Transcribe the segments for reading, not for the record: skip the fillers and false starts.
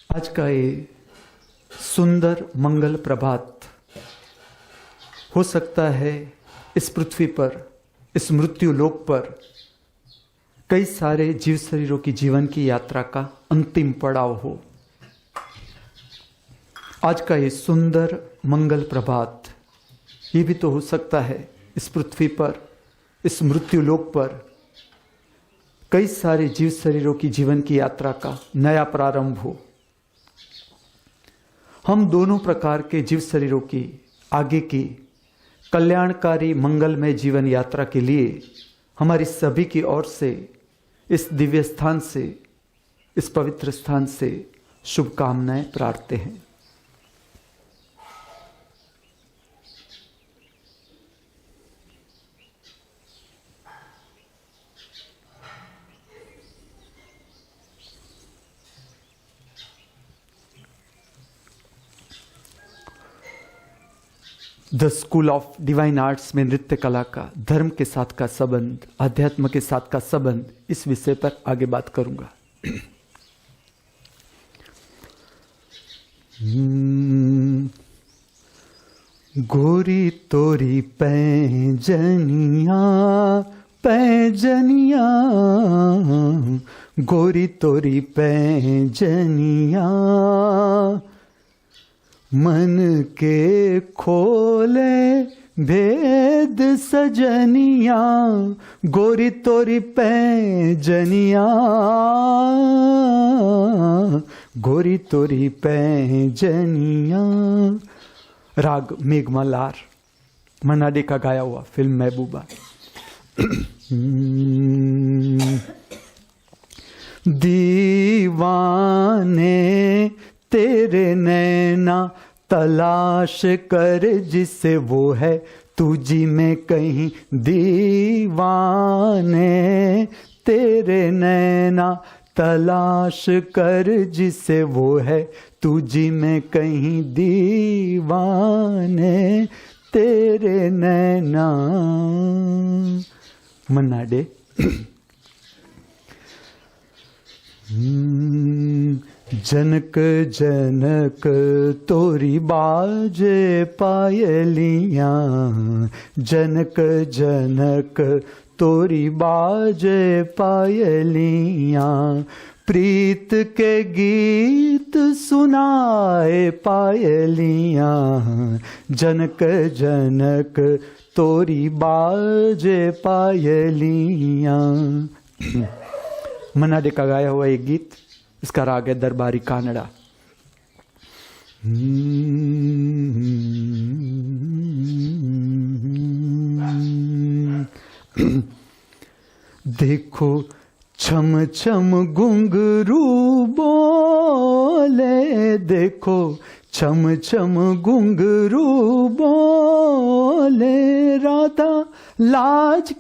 आज का ये सुंदर मंगल प्रभात हो सकता है इस पृथ्वी पर, इस मृत्यु लोक पर कई सारे जीव शरीरों की जीवन की यात्रा का अंतिम पड़ाव हो। आज का ये सुंदर मंगल प्रभात ये भी तो हो सकता है इस पृथ्वी पर, इस मृत्यु लोक पर कई सारे जीव शरीरों की जीवन की यात्रा का नया प्रारंभ हो। हम दोनों प्रकार के जीव शरीरों की आगे की कल्याणकारी मंगलमय जीवन यात्रा के लिए हमारी सभी की ओर से इस दिव्य स्थान से, इस पवित्र स्थान से शुभकामनाएं प्रार्थते हैं। The school of divine arts में नृत्य कला का धर्म के साथ का संबंध, अध्यात्म के साथ का संबंध, इस विषय पर आगे बात करूंगा। गोरी तोरी पैजनिया पैजनिया, गोरी तोरी पैजनिया, मन के खोले भेद सजनिया, गोरी तोरी पैजनिया, गोरी तोरी पैजनिया। राग मेघमल्हार, मन्ना डे का गाया हुआ, फिल्म महबूबा। दीवाने तेरे नैना तलाश कर जिसे वो है तुझी में कहीं, दीवाने तेरे नैना तलाश कर जिसे वो है तुझी में कहीं, दीवाने तेरे नैना। मन्ना डे। जनक जनक तोरी बाजे पायलियां, जनक जनक तोरी बाजे पायलियां, प्रीत के गीत सुनाए पायलियां, जनक जनक तोरी बाजे पायलियां। मन्ना डे का गाया हुआ एक गीत, इसका राग है दरबारी कानड़ा। देखो छम छम घुंघरू बोले, देखो छम छम घुंघरू बोले, राधा लाज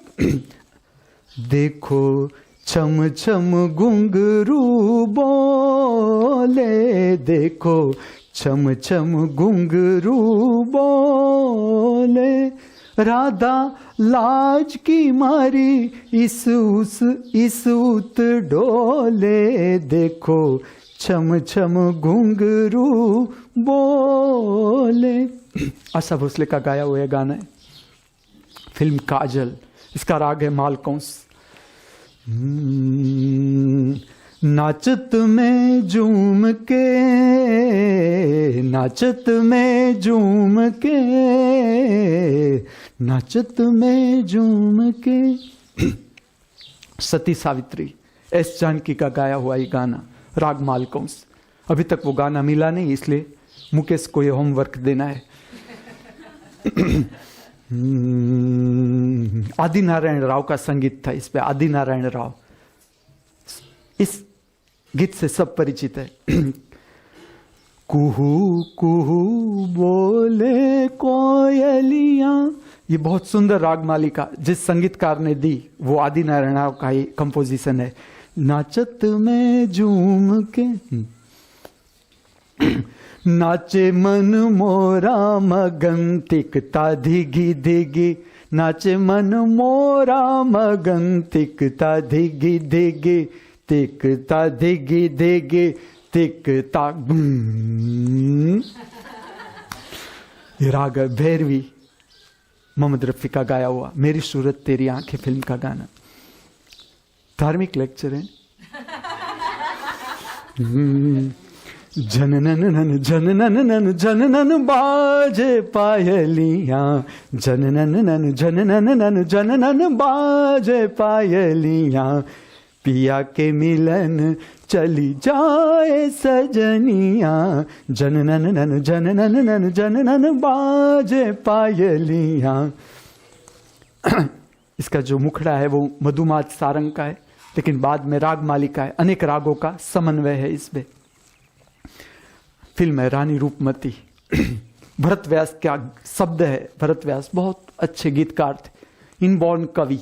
देखो छम छम घुंघरू बोले, देखो छम छम घुंघरू बोले, राधा लाज की मारी इस उत डोले, देखो छम छम घुंघरू बोले। आशा भोसले का गाया हुआ गाना है, फिल्म काजल। इसका राग है मालकौंस। नाचत में झूम के, नाचत में झूम के, नाचत में झूम के। सती सावित्री, एस जानकी का गाया हुआ ये गाना, राग मालकौंस। अभी तक वो गाना मिला नहीं, इसलिए मुकेश को ये होमवर्क देना है। आदि नारायण राव का संगीत था इस पे, आदि नारायण राव। इस गीत से सब परिचित है। कुहू कुहू बोले कोयलियां, ये बहुत सुंदर राग मालिका जिस संगीतकार ने दी वो आदि नारायण राव का ही कंपोजिशन है। नाचत में झूम के, नाचे मन मोरा मगन तिकता धिगी धिगी, नाचे मन मोरा मगन तिकता धिगी धिगी, तिकता धिगी धिगी, तिक ताक ये राग है भैरवी, मोहम्मद रफी का गाया हुआ, मेरी सूरत तेरी आंखें फिल्म का गाना। धार्मिक लेक्चर है। जननन जननन जननन बाजे पायलियां, जननन जननन जननन बाजे पायलियां, पिया के मिलन चली जाए सजनियां, जननन जननन जननन बाजे पायलियां। इसका जो मुखड़ा है वो मधुमात सारंग का है, लेकिन बाद में राग मालिका है, अनेक रागों का समन्वय है इसमें। फिल्म है रानी रूपमती। भरत व्यास का शब्द है, भरत व्यास बहुत अच्छे गीतकार थे, इनबॉर्न कवि।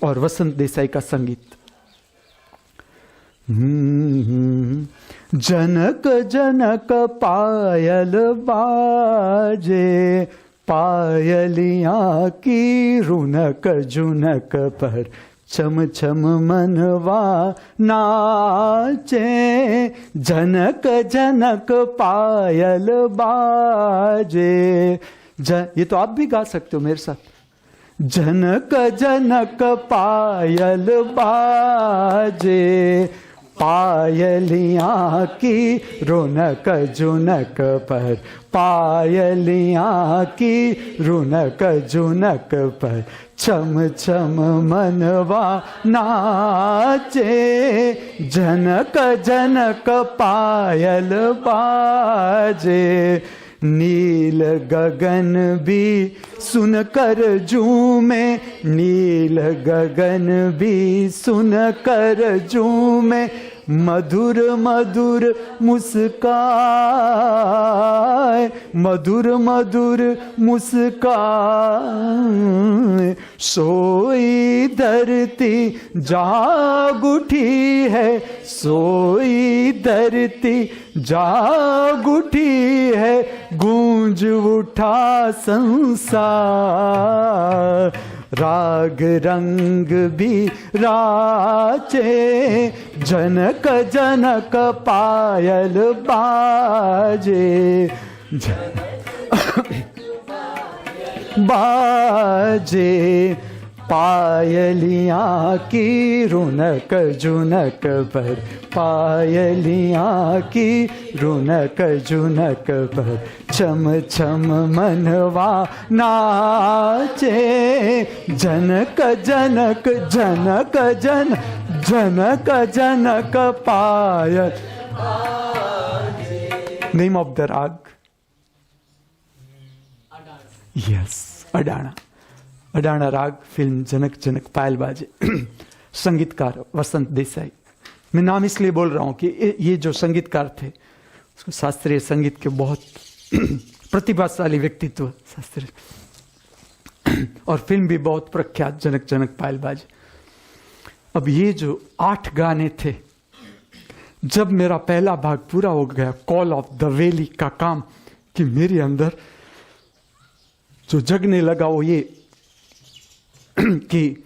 और वसंत देसाई का संगीत। जनक जनक पायल बाजे, पायलियां की रुनक जुनक पर, छम छम मनवा नाचे, जनक जनक पायल बाजे। ये तो आप भी गा सकते हो मेरे साथ। जनक जनक पायल बाजे, पायलियां की रौनक जुनक पर, पायलियां की रौनक जुनक पर, छम छम मनवा नाचे, जनक जनक पायल बाजे। नील गगन भी सुनकर झूमे, नील गगन भी सुनकर झूमे, मधुर मधुर मुस्काए, मधुर मधुर मुस्काए। सोई धरती जाग उठी है, सोई धरती जाग उठी है, गूंज उठा संसार। राग रंग भी राचे, जनक जनक पायल बाजे, बाजे। पायलियां की रुनक जुनक पर, पायलियां की रुनक जुनक पर, छम छम मनवा नाचे, जनक जनक जनक जन जनक जनक पायल। नेम ऑफ द राग, यस, अडाणा। अडाणा राग, फिल्म जनक जनक पायल बाजे। संगीतकार वसंत देसाई। मैं नाम इसलिए बोल रहा हूं कि ये जो संगीतकार थे, शास्त्रीय संगीत के बहुत प्रतिभाशाली व्यक्तित्व, शास्त्रीय, और फिल्म भी बहुत प्रख्यात, जनक जनक पायल बाजे। अब ये जो 8 गाने थे, जब मेरा पहला भाग पूरा हो गया, कॉल ऑफ द वैली का काम, कि मेरे अंदर जो जगने लगा वो ये कि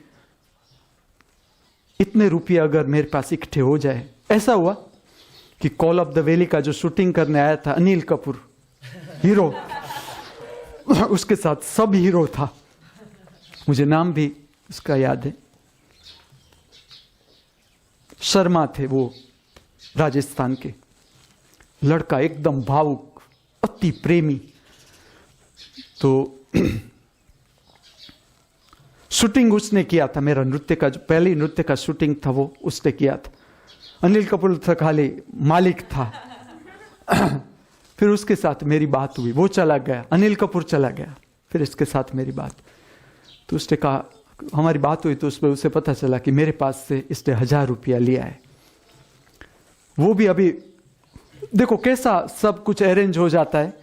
इतने रुपये अगर मेरे पास इकट्ठे हो जाए। ऐसा हुआ कि कॉल ऑफ द वैली का जो शूटिंग करने आया था अनिल कपूर, हीरो, उसके साथ सब हीरो था, मुझे नाम भी उसका याद है, शर्मा थे वो, राजस्थान के लड़का, एकदम भावुक, अति प्रेमी। तो शूटिंग उसने किया था, मेरा नृत्य का जो पहली नृत्य का शूटिंग था वो उसने किया था। अनिल कपूर था खाली मालिक था। फिर उसके साथ मेरी बात हुई, वो चला गया, अनिल कपूर चला गया, फिर इसके साथ मेरी बात, तो उसने कहा, हमारी बात हुई तो उसमें उसे पता चला कि मेरे पास से इसने 1000 रुपया लिया है। वो भी अभी देखो कैसा सब कुछ अरेंज हो जाता है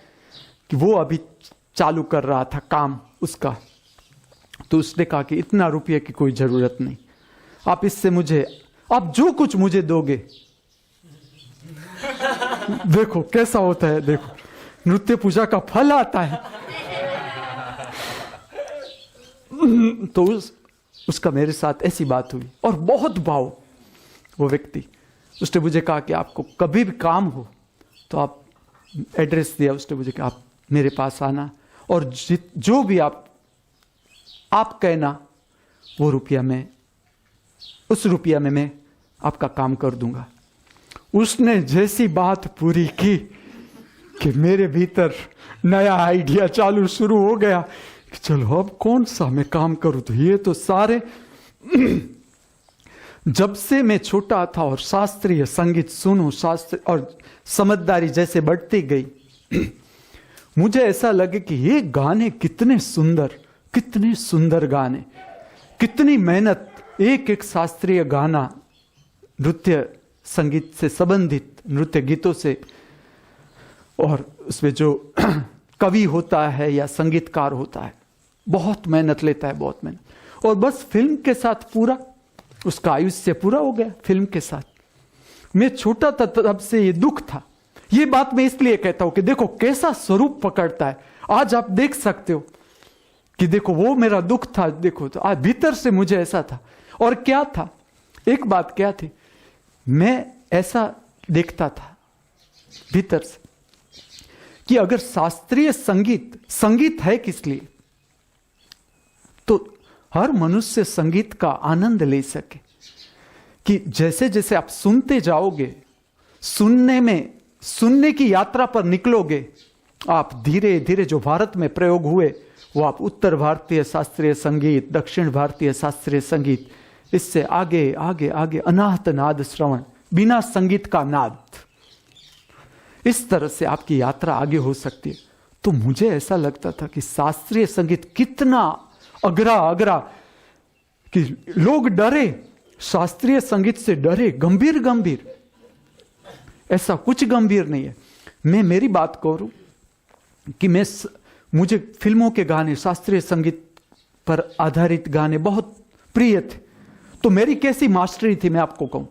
कि वो अभी चालू कर रहा था काम उसका। तो उसने कहा कि इतना रुपये की कोई जरूरत नहीं, आप इससे मुझे, आप जो कुछ मुझे दोगे। देखो कैसा होता है, देखो नृत्य पूजा का फल आता है। तो उसका मेरे साथ ऐसी बात हुई, और बहुत भाव वो व्यक्ति, उसने मुझे कहा कि आपको कभी भी काम हो तो आप एड्रेस दिया उसने मुझे कि आप मेरे पास आना और जो भी आप कहना वो उस रुपया में मैं आपका काम कर दूंगा। उसने जैसी बात पूरी की कि मेरे भीतर नया आइडिया चालू शुरू हो गया कि चलो अब कौन सा मैं काम करूं। तो ये तो सारे जब से मैं छोटा था और शास्त्रीय संगीत सुनूं, शास्त्र और समझदारी जैसे बढ़ती गई, मुझे ऐसा लगे कि ये गाने कितने सुंदर गाने, कितनी मेहनत, एक एक शास्त्रीय गाना नृत्य संगीत से संबंधित नृत्य गीतों से, और उसमें जो कवि होता है या संगीतकार होता है बहुत मेहनत लेता है, बहुत मेहनत। और बस फिल्म के साथ पूरा उसका आयुष्य पूरा हो गया फिल्म के साथ। मैं छोटा था तब से ये दुख था। ये बात मैं इसलिए कहता हूं कि देखो कैसा स्वरूप पकड़ता है। आज आप देख सकते हो कि देखो वो मेरा दुख था, देखो तो आज भीतर से मुझे ऐसा था। और क्या था, एक बात क्या थी, मैं ऐसा देखता था भीतर से कि अगर शास्त्रीय संगीत है किस लिए, तो हर मनुष्य संगीत का आनंद ले सके। कि जैसे जैसे आप सुनते जाओगे, सुनने की यात्रा पर निकलोगे, आप धीरे धीरे जो भारत में प्रयोग हुए वो आप उत्तर भारतीय शास्त्रीय संगीत, दक्षिण भारतीय शास्त्रीय संगीत, इससे आगे आगे आगे अनाहत नाद श्रवण, बिना संगीत का नाद, इस तरह से आपकी यात्रा आगे हो सकती है। तो मुझे ऐसा लगता था कि शास्त्रीय संगीत कितना अगरा कि लोग डरे, शास्त्रीय संगीत से डरे, गंभीर। ऐसा कुछ गंभीर नहीं है। मैं मेरी बात करूं कि मुझे फिल्मों के गाने, शास्त्रीय संगीत पर आधारित गाने बहुत प्रिय थे। तो मेरी कैसी मास्टरी थी मैं आपको कहूं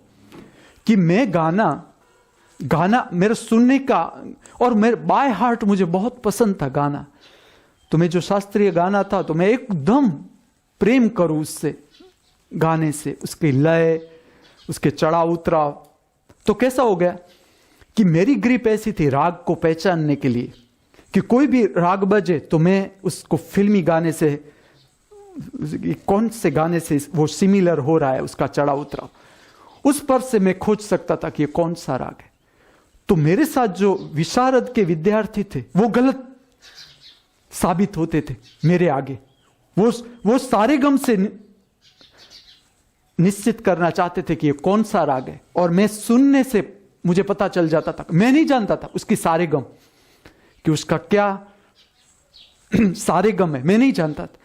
कि मैं गाना मेरे सुनने का, और मेरे बाय हार्ट मुझे बहुत पसंद था गाना। तो मैं जो शास्त्रीय गाना था तो मैं एकदम प्रेम करूं उससे, गाने से, उसकी लय, उसके चढ़ाव उतराव। तो कैसा हो गया कि मेरी ग्रिप ऐसी थी राग को पहचानने के लिए कि कोई भी राग बजे तो मैं उसको फिल्मी गाने से, कौन से गाने से वो सिमिलर हो रहा है, उसका चढ़ाव उतराव, उस पर से मैं खोज सकता था कि ये कौन सा राग है। तो मेरे साथ जो विशारद के थे वो गलत साबित होते थे मेरे आगे। वो सारे गम से निश्चित करना चाहते थे कि ये कौन सा राग है, और मैं सुनने से मुझे पता चल जाता था। मैं नहीं जानता था उसकी सारे गम कि उसका क्या सारे गम है, मैं नहीं जानता था,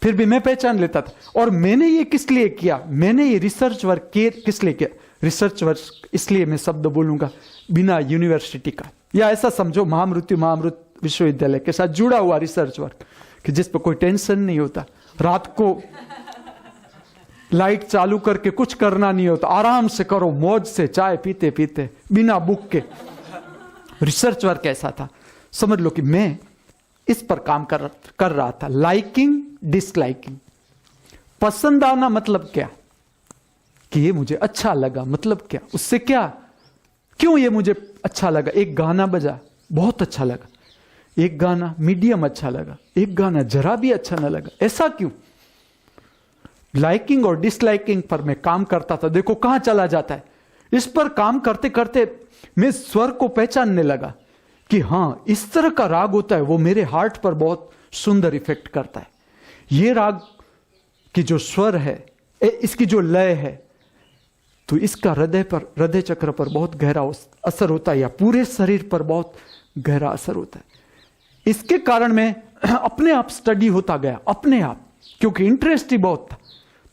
फिर भी मैं पहचान लेता था। और मैंने ये किस लिए किया, मैंने ये रिसर्च वर्क किस लिए किया, रिसर्च वर्क इसलिए मैं शब्द बोलूंगा बिना यूनिवर्सिटी का, या ऐसा समझो महामृत्यु विश्वविद्यालय के साथ जुड़ा हुआ रिसर्च वर्क, कि जिस पर कोई टेंशन नहीं होता, रात को लाइट चालू करके कुछ करना नहीं होता, आराम से करो, मौज से चाय पीते पीते बिना बुक के। रिसर्च वर्क ऐसा था। समझ लो कि मैं इस पर काम कर रहा था। लाइकिंग डिसलाइकिंग, पसंद आना मतलब क्या, कि ये मुझे अच्छा लगा मतलब क्या, उससे क्या, क्यों ये मुझे अच्छा लगा। एक गाना बजा बहुत अच्छा लगा, एक गाना मीडियम अच्छा लगा, एक गाना जरा भी अच्छा न लगा, ऐसा क्यों। लाइकिंग और डिसलाइकिंग पर मैं काम करता था। देखो कहां चला जाता है। इस पर काम करते करते मैं स्वर को पहचानने लगा कि हां इस तरह का राग होता है, वो मेरे हार्ट पर बहुत सुंदर इफेक्ट करता है। ये राग की जो स्वर है, इसकी जो लय है, तो इसका हृदय चक्र पर बहुत गहरा असर होता है, या पूरे शरीर पर बहुत गहरा असर होता है। इसके कारण मैं अपने आप स्टडी होता गया, अपने आप, क्योंकि इंटरेस्ट ही बहुत था।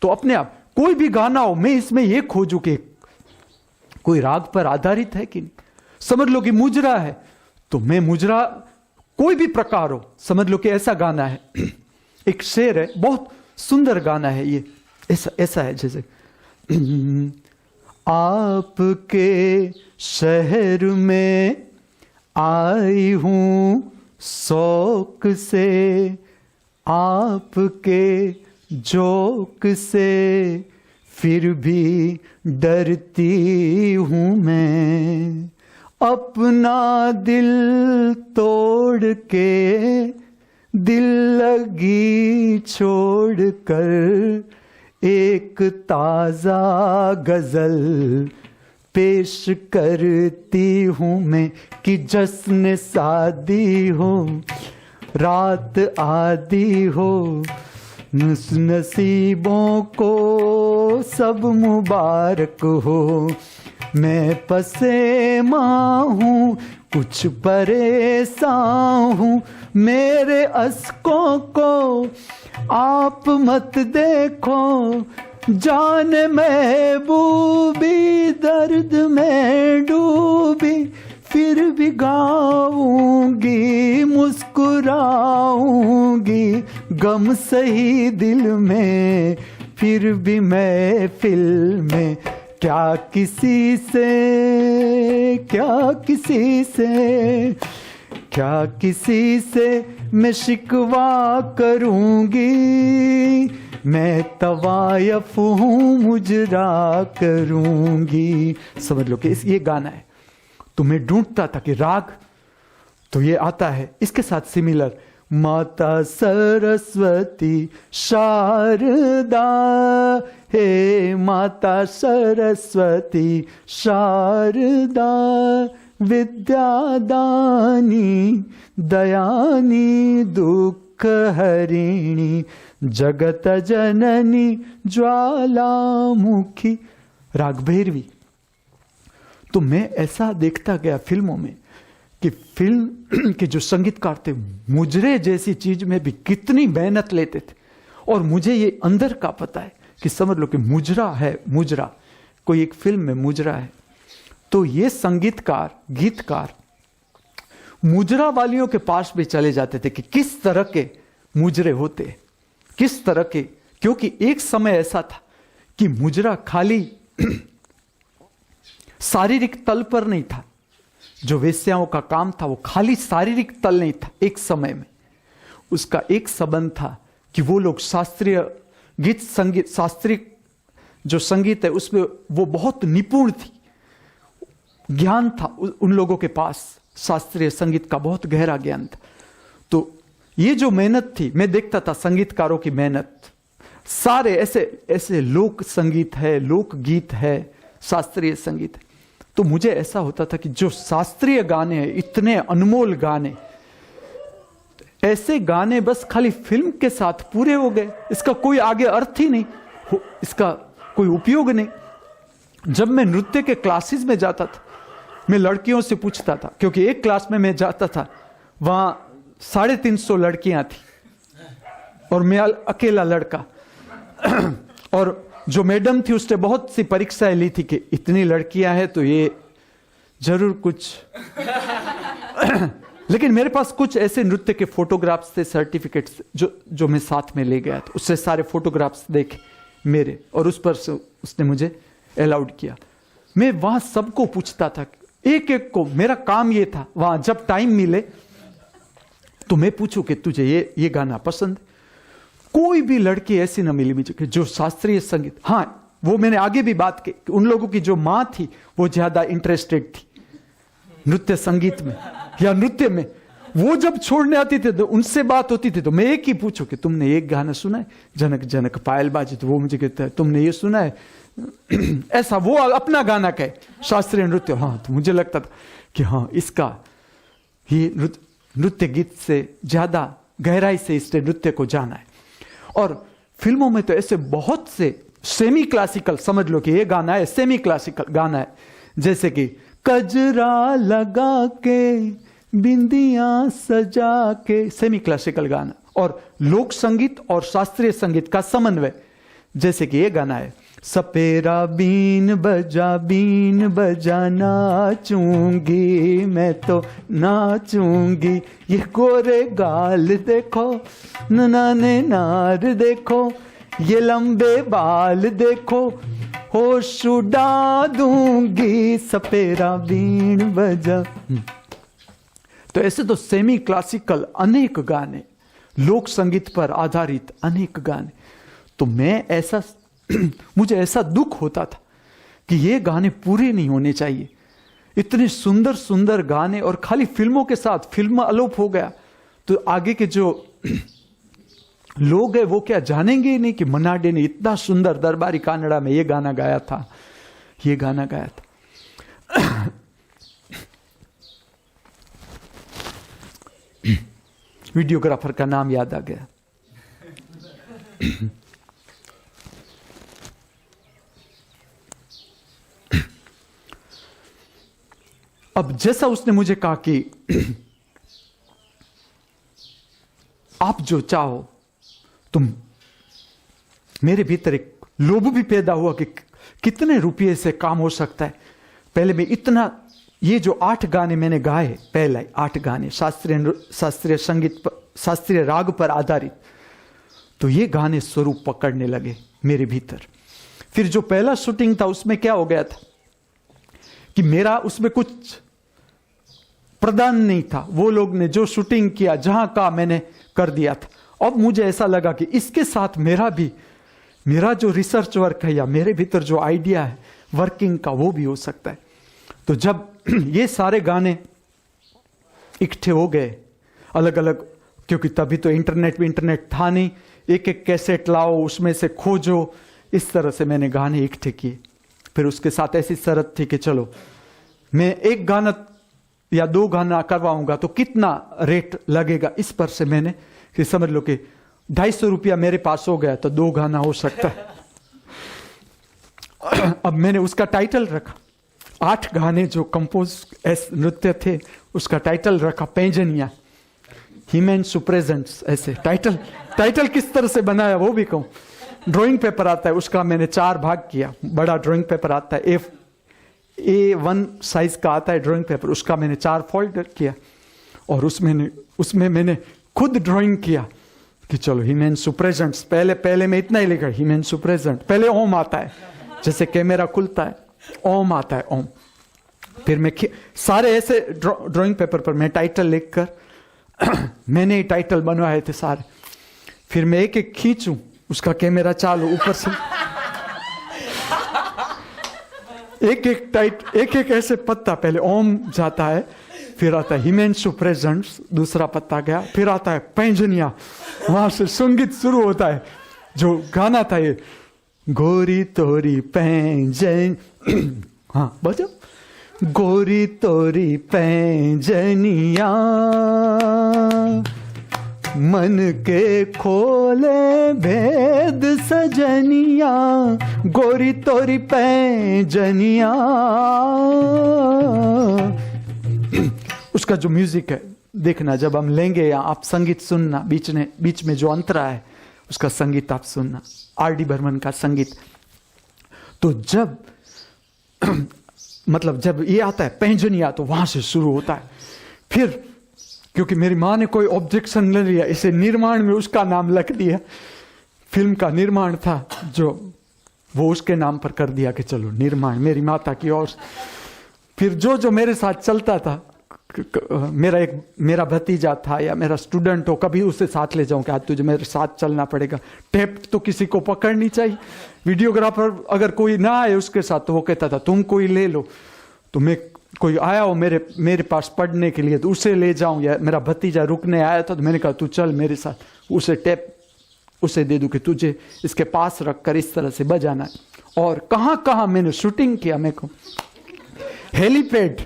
तो अपने आप कोई भी गाना हो, मैं इसमें यह खोजूं कि कोई राग पर आधारित है कि नहीं। समझ लो कि मुजरा है तो मैं मुजरा, कोई भी प्रकार हो, समझ लो कि ऐसा गाना है। एक शेर है, बहुत सुंदर गाना है ये, ऐसा है जैसे आपके शहर में आई हूं शौक से, आपके जोक से फिर भी डरती हूँ मैं, अपना दिल तोड़ के दिल लगी छोड़ कर एक ताजा गजल पेश करती हूँ मैं कि जश्न शादी हो, रात आदि हो, नसीबों को सब मुबारक हो। मैं पसेमा हूँ, कुछ परेशान हूँ, मेरे अस्कों को आप मत देखो, जाने महबूबी दर्द में डूबी, फिर भी गाऊंगी मुस्कुराऊंगी, गम सही दिल में, फिर भी महफिल में क्या किसी से, क्या किसी से, क्या किसी से मैं शिकवा करूंगी, मैं तवायफ हूँ मुजरा करूंगी। समझ लो कि ये गाना है। तो मैं ढूंढता था कि राग तो ये आता है, इसके साथ सिमिलर माता सरस्वती शारदा, हे माता सरस्वती शारदा, विद्यादानी दयानी दुख हरिणी, जगत जननी ज्वालामुखी। राग भैरवी। तो मैं ऐसा देखता गया फिल्मों में कि फिल्म के जो संगीतकार थे मुजरे जैसी चीज में भी कितनी मेहनत लेते थे। और मुझे ये अंदर का पता है कि समझ लो कि मुजरा है, मुजरा कोई एक फिल्म में मुजरा है, तो ये संगीतकार गीतकार मुजरा वालियों के पास भी चले जाते थे कि किस तरह के मुजरे होते, किस तरह के, क्योंकि एक समय ऐसा था कि मुजरा खाली शारीरिक तल पर नहीं था। जो वेश्याओं का काम था वो खाली शारीरिक तल नहीं था। एक समय में उसका एक संबंध था कि वो लोग शास्त्रीय गीत संगीत, शास्त्रीय जो संगीत है उसमें वो बहुत निपुण थी, ज्ञान था उन लोगों के पास, शास्त्रीय संगीत का बहुत गहरा ज्ञान था। तो ये जो मेहनत थी, मैं देखता था संगीतकारों की मेहनत, सारे ऐसे ऐसे लोक संगीत है, लोक गीत है, शास्त्रीय संगीत है। तो मुझे ऐसा होता था कि जो शास्त्रीय गाने हैं, इतने अनमोल गाने, ऐसे गाने बस खाली फिल्म के साथ पूरे हो गए, इसका कोई आगे अर्थ ही नहीं, इसका कोई उपयोग नहीं। जब मैं नृत्य के क्लासेस में जाता था, मैं लड़कियों से पूछता था, क्योंकि एक क्लास में मैं जाता था, वहां 350 लड़कियां थी और मैं अकेला लड़का। और जो मैडम थी उसने बहुत सी परीक्षाएं ली थी कि इतनी लड़कियां हैं तो ये जरूर कुछ लेकिन मेरे पास कुछ ऐसे नृत्य के फोटोग्राफ्स थे, सर्टिफिकेट्स, जो मैं साथ में ले गया था। उससे सारे फोटोग्राफ्स देखे मेरे, और उस पर से उसने मुझे अलाउड किया। मैं वहां सबको पूछता था, एक एक को। मेरा काम ये था वहां जब टाइम मिले तो मैं पूछूं कि तुझे ये गाना पसंद। कोई भी लड़की ऐसी न मिली मुझे जो शास्त्रीय संगीत, हाँ वो मैंने आगे भी बात की कि उन लोगों की जो मां थी वो ज्यादा इंटरेस्टेड थी नृत्य संगीत में या नृत्य में। वो जब छोड़ने आती थी तो उनसे बात होती थी, तो मैं एक ही पूछूं कि तुमने एक गाना सुना है, जनक जनक पायल बाजी, तो वो मुझे कहता है तुमने ये सुना है ऐसा, वो अपना गाना कहे शास्त्रीय नृत्य। हाँ, तो मुझे लगता था कि हाँ इसका ही नृत्य गीत से ज्यादा गहराई से इसने नृत्य को जाना है। और फिल्मों में तो ऐसे बहुत से सेमी क्लासिकल, समझ लो कि ये गाना है सेमी क्लासिकल गाना है, जैसे कि कजरा लगा के बिंदियां सजा के, सेमी क्लासिकल गाना। और लोक संगीत और शास्त्रीय संगीत का समन्वय, जैसे कि ये गाना है, सपेरा बीन बजा नाचूंगी मैं तो नाचूंगी, ये गोरे गाल देखो, ननाने नार देखो, ये लंबे बाल देखो, होश उड़ा दूंगी सपेरा बीन बजा। तो ऐसे तो सेमी क्लासिकल अनेक गाने, लोक संगीत पर आधारित अनेक गाने। तो मैं ऐसा मुझे ऐसा दुख होता था कि ये गाने पूरे नहीं होने चाहिए। इतने सुंदर सुंदर गाने, और खाली फिल्मों के साथ फिल्म अलोप हो गया तो आगे के जो लोग हैं वो क्या जानेंगे ही नहीं कि मन्ना डे ने इतना सुंदर दरबारी कानड़ा में ये गाना गाया था, ये गाना गाया था। वीडियोग्राफर का नाम याद आ गया। अब जैसा उसने मुझे कहा कि आप जो चाहो तुम, मेरे भीतर एक लोभ भी पैदा हुआ कि कितने रुपये से काम हो सकता है। पहले मैं इतना, ये जो 8 गाने मैंने गाए, पहले 8 गाने शास्त्रीय संगीत पर, शास्त्रीय राग पर आधारित, तो ये गाने स्वरूप पकड़ने लगे मेरे भीतर। फिर जो पहला शूटिंग था उसमें क्या हो गया था कि मेरा उसमें कुछ प्रदान नहीं था। वो लोग ने जो शूटिंग किया, जहां का मैंने कर दिया था। अब मुझे ऐसा लगा कि इसके साथ मेरा जो रिसर्च वर्क है या मेरे भीतर जो आइडिया है वर्किंग का, वो भी हो सकता है। तो जब ये सारे गाने इकट्ठे हो गए अलग अलग, क्योंकि तभी तो इंटरनेट था नहीं, एक एक कैसेट लाओ, उसमें से खोजो, इस तरह से मैंने गाने इकट्ठे किए। फिर उसके साथ ऐसी शर्त थी कि चलो मैं 1 गाना या 2 गाना करवाऊंगा तो कितना रेट लगेगा, इस पर से मैंने कि समझ लो कि 250 रुपया मेरे पास हो गया तो 2 गाना हो सकता है। अब मैंने उसका टाइटल रखा, 8 गाने जो कंपोज नृत्य थे उसका टाइटल रखा पैंजनिया, हिमेंसु प्रेजेंट्स। ऐसे टाइटल किस तरह से बनाया वो भी कहूं। ड्राइंग पेपर आता है उसका मैंने 4 भाग किया, बड़ा ड्राइंग पेपर आता है, A1 साइज का आता है ड्राइंग पेपर, उसका मैंने 4 फोल्ड किया और उसमें मैंने खुद ड्राइंग किया कि चलो हिमेंसु प्रेजेंट्स। पहले मैं इतना ही लिखा, हिमेंसु प्रेजेंट, पहले ओम आता है, जैसे कैमरा खुलता है ओम आता है, ओम। फिर मैं सारे ऐसे ड्राइंग पेपर पर मैं टाइटल लिखकर मैंने ही टाइटल बनवाए थे सारे। फिर मैं एक एक खींचूं, उसका कैमरा चालू, ऊपर से एक एक ऐसे पत्ता, पहले ओम जाता है, फिर आता है हिमेंसु प्रेजेंट्स, दूसरा पत्ता गया, फिर आता है पैंजनिया, वहां से संगीत शुरू होता है। जो गाना था ये, गोरी तोरी पैंजन, हाँ बजाओ, गोरी तोरी पैंजनिया मन के खोले भेद सजनिया, गोरी तोरी पैंजनिया। उसका जो म्यूजिक है देखना, जब हम लेंगे या आप संगीत सुनना, बीच में जो अंतरा है उसका संगीत आप सुनना, R.D. बर्मन का संगीत। तो जब मतलब जब ये आता है पैंजनिया तो वहां से शुरू होता है। फिर क्योंकि मेरी माँ ने कोई ऑब्जेक्शन नहीं लिया, इसे निर्माण में उसका नाम लिख दिया, फिल्म का निर्माण था जो वो उसके नाम पर कर दिया कि चलो निर्माण मेरी माता की ओर। फिर जो मेरे साथ चलता था, मेरा भतीजा था या मेरा स्टूडेंट हो, कभी उसे साथ ले जाऊं कि आज तुझे मेरे साथ चलना पड़ेगा। टेप तो किसी को पकड़नी चाहिए, वीडियोग्राफर अगर कोई ना आए उसके साथ तो वो कहता था तुम कोई ले लो। तो मैं कोई आया हो मेरे पास पढ़ने के लिए तो उसे ले जाऊं, या मेरा भतीजा रुकने आया था तो मैंने कहा तू चल मेरे साथ, उसे टेप उसे दे दूं कि तुझे इसके पास रखकर इस तरह से बजाना है। और कहां कहां मैंने शूटिंग किया, मेरे को हेलीपैड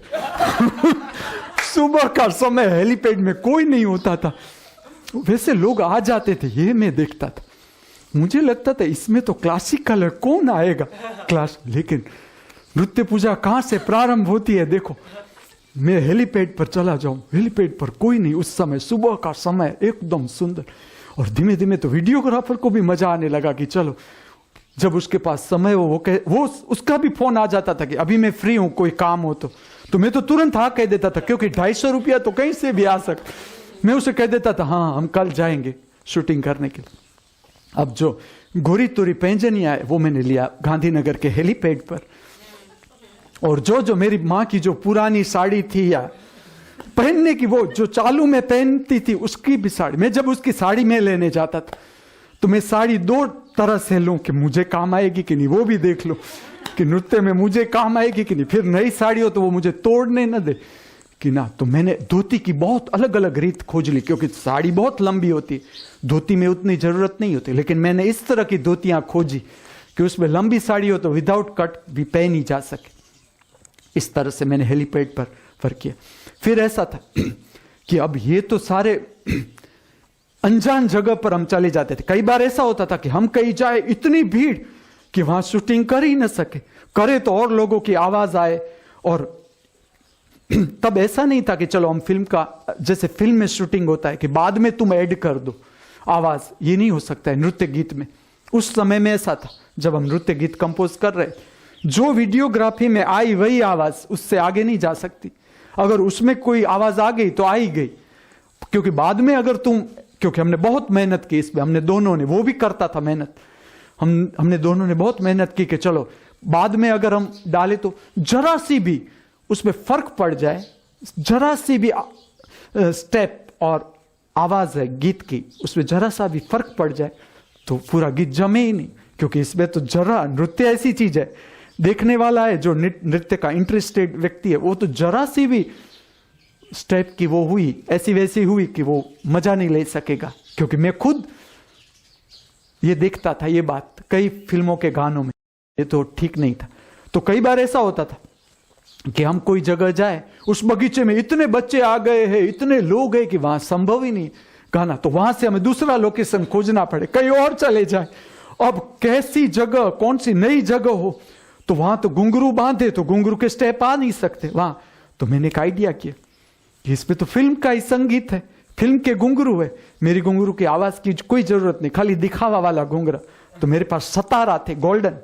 सुबह का समय हेलीपैड में कोई नहीं होता था, वैसे लोग आ जाते थे, ये मैं देखता था। मुझे लगता था इसमें तो क्लासिकल है, कौन आएगा क्लास, लेकिन नृत्य पूजा कहां से प्रारंभ होती है देखो। मैं हेलीपैड पर चला जाऊं, हेलीपैड पर कोई नहीं उस समय, सुबह का समय एकदम सुंदर। और धीमे धीमे तो वीडियोग्राफर को भी मजा आने लगा कि चलो, जब उसके पास समय हो वो उसका भी फोन आ जाता था कि अभी मैं फ्री हूं, कोई काम हो तो मैं तो तुरंत हाँ कह देता था, क्योंकि 250 रुपया तो कहीं से भी आ सकता। मैं उसे कह देता था हाँ हम कल जाएंगे शूटिंग करने के लिए। अब जो गोरी तोरी पैंजनिया है वो मैंने लिया गांधीनगर के हेलीपैड पर, और जो मेरी माँ की जो पुरानी साड़ी थी या पहनने की, वो जो चालू में पहनती थी उसकी भी साड़ी, मैं जब उसकी साड़ी में लेने जाता था तो मैं साड़ी तरह से लूं कि मुझे काम आएगी कि नहीं, वो भी देख लो कि नृत्य में मुझे काम आएगी कि नहीं। फिर नई साड़ी हो तो वो मुझे तोड़ने न दे कि ना। तो मैंने धोती की बहुत अलग अलग रीत खोज ली, क्योंकि साड़ी बहुत लंबी होती है, धोती में उतनी जरूरत नहीं होती। लेकिन मैंने इस तरह की धोतियां खोजी कि उसमें लंबी साड़ी हो तो विदाउट कट भी पहनी जा सके। इस तरह से मैंने हेलीपैड पर किया। फिर ऐसा था कि अब ये तो सारे अनजान जगह पर हम चले जाते थे। कई बार ऐसा होता था कि हम कहीं जाए, इतनी भीड़ कि वहां शूटिंग कर ही न सके, करे तो और लोगों की आवाज आए। और तब ऐसा नहीं था कि चलो हम फिल्म का, जैसे फिल्म में शूटिंग होता है कि बाद में तुम ऐड कर दो आवाज, ये नहीं हो सकता है नृत्य गीत में। उस समय में ऐसा था जब हम नृत्य गीत कंपोज कर रहे, जो वीडियोग्राफी में आई वही आवाज, उससे आगे नहीं जा सकती। अगर उसमें कोई आवाज आ गई तो आ ही गई, क्योंकि बाद में अगर तुम, क्योंकि हमने बहुत मेहनत की इसमें, हमने दोनों ने, वो भी करता था मेहनत, हमने दोनों ने बहुत मेहनत की कि चलो बाद में अगर हम डाले तो जरा सी भी उसमें फर्क पड़ जाए, जरा सी भी स्टेप और आवाज है गीत की, उसमें जरा सा भी फर्क पड़ जाए तो पूरा गीत जमे ही नहीं। क्योंकि इसमें तो जरा, नृत्य ऐसी चीज है, देखने वाला है जो नृत्य का इंटरेस्टेड व्यक्ति है, वो तो जरा सी भी स्टेप की वो हुई ऐसी वैसी हुई कि वो मजा नहीं ले सकेगा। क्योंकि मैं खुद ये देखता था ये बात कई फिल्मों के गानों में, ये तो ठीक नहीं था। तो कई बार ऐसा होता था कि हम कोई जगह जाए, उस बगीचे में इतने बच्चे आ गए हैं, इतने लोग हैं कि वहां संभव ही नहीं गाना, तो वहां से हमें दूसरा लोकेशन खोजना पड़े, कहीं और चले जाए। अब कैसी जगह, कौन सी नई जगह हो, तो वहां तो घुंघरू बांधे तो घुंघरू के स्टेप आ नहीं सकते वहां। तो मैंने एक आइडिया किया कि इसमें तो फिल्म का ही संगीत है, फिल्म के घुंघरू है, मेरी घुंघरू की आवाज की कोई जरूरत नहीं, खाली दिखावा वाला घुंघरा। तो मेरे पास सतारा थे गोल्डन,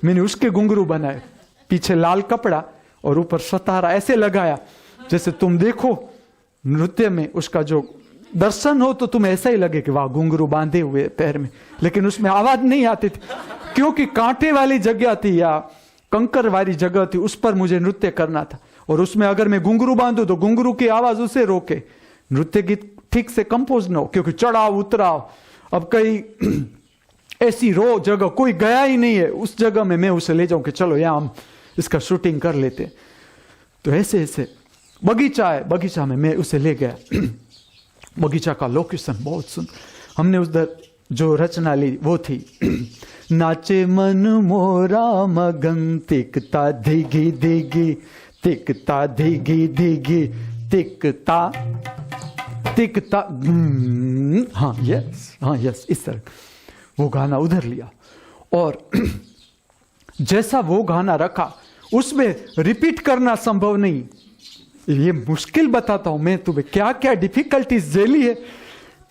मैंने उसके घुंघरू बनाए, पीछे लाल कपड़ा और ऊपर सतारा ऐसे लगाया जैसे तुम देखो नृत्य में उसका जो दर्शन हो तो तुम्हें ऐसा ही लगे कि वाह घुंघरू बांधे हुए पैर में। लेकिन उसमें आवाज नहीं आती थी, क्योंकि कांटे वाली जगह थी या कंकर वाली जगह थी, उस पर मुझे नृत्य करना था। और उसमें अगर मैं घुंघरू बांधू तो घुंघरू की आवाज उसे रोके, नृत्य गीत ठीक से कंपोज न हो, क्योंकि चढ़ाव उतराव। अब कई ऐसी रो जगह कोई गया ही नहीं है, उस जगह में मैं उसे ले जाऊं कि चलो यहां हम इसका शूटिंग कर लेते। तो ऐसे ऐसे बगीचा है, बगीचा में मैं उसे ले गया। बगीचा का लोकेशन बहुत सुंदर, हमने उधर जो रचना ली वो थी नाचे मन मोरा मगन तिकता धिगी धिगी, तिकता धिगी धिगी, तिकता तिकता। हाँ यस, इस तरह वो गाना उधर लिया। और जैसा वो गाना रखा उसमें रिपीट करना संभव नहीं, ये मुश्किल बताता हूं मैं तुम्हें, क्या क्या डिफिकल्टीज झेली है।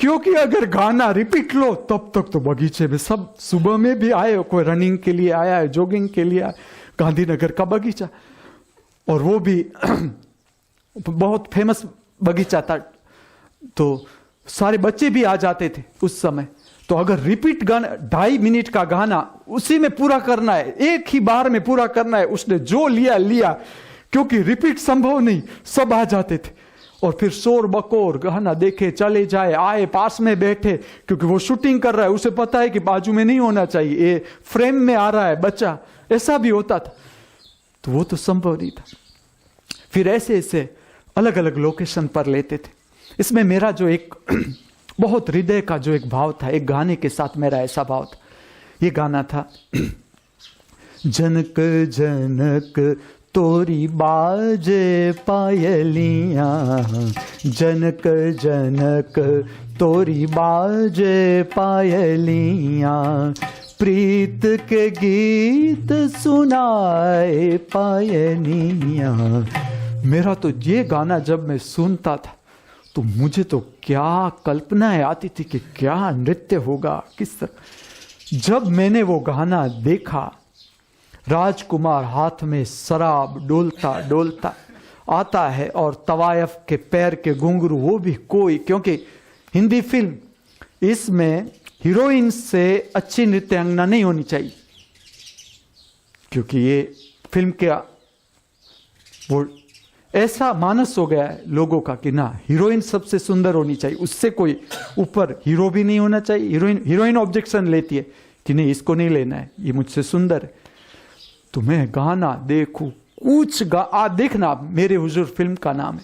क्योंकि अगर गाना रिपीट लो तब तक तो बगीचे में सब सुबह में भी आए, कोई रनिंग के लिए आया है, जॉगिंग के लिए आया, गांधीनगर का बगीचा, और वो भी बहुत फेमस बगीचा था, तो सारे बच्चे भी आ जाते थे उस समय। तो अगर रिपीट गाना 2.5 मिनट का गाना उसी में पूरा करना है, एक ही बार में पूरा करना है, उसने जो लिया, क्योंकि रिपीट संभव नहीं, सब आ जाते थे। और फिर शोर बकोर गाना देखे चले जाए, आए पास में बैठे, क्योंकि वो शूटिंग कर रहा है, उसे पता है कि बाजू में नहीं होना चाहिए, ये फ्रेम में आ रहा है बच्चा, ऐसा भी होता था। तो वो तो संभव नहीं था। फिर ऐसे ऐसे अलग अलग लोकेशन पर लेते थे। इसमें मेरा जो एक बहुत हृदय का जो एक भाव था, एक गाने के साथ मेरा ऐसा भाव था, ये गाना था जनक जनक तोरी बाजे पायलियां, जनक जनक तोरी बाजे पायलियां, प्रीत के गीत सुनाए पायलियां। मेरा तो ये गाना जब मैं सुनता था तो मुझे तो क्या कल्पनाएं आती थी कि क्या नृत्य होगा, किस तरह। जब मैंने वो गाना देखा, राजकुमार हाथ में शराब डोलता डोलता आता है और तवायफ के पैर के घुंघरू, वो भी कोई, क्योंकि हिंदी फिल्म, इसमें हीरोइन से अच्छी नृत्यांगना नहीं होनी चाहिए, क्योंकि ये फिल्म का वो ऐसा मानस हो गया है लोगों का कि ना हीरोइन सबसे सुंदर होनी चाहिए, उससे कोई ऊपर हीरो भी नहीं होना चाहिए। हीरोइन ऑब्जेक्शन लेती है कि नहीं इसको नहीं लेना है, ये मुझसे सुंदर है। तो मैं गाना देखूं, कुछ देखना, मेरे हुजूर फिल्म का नाम है।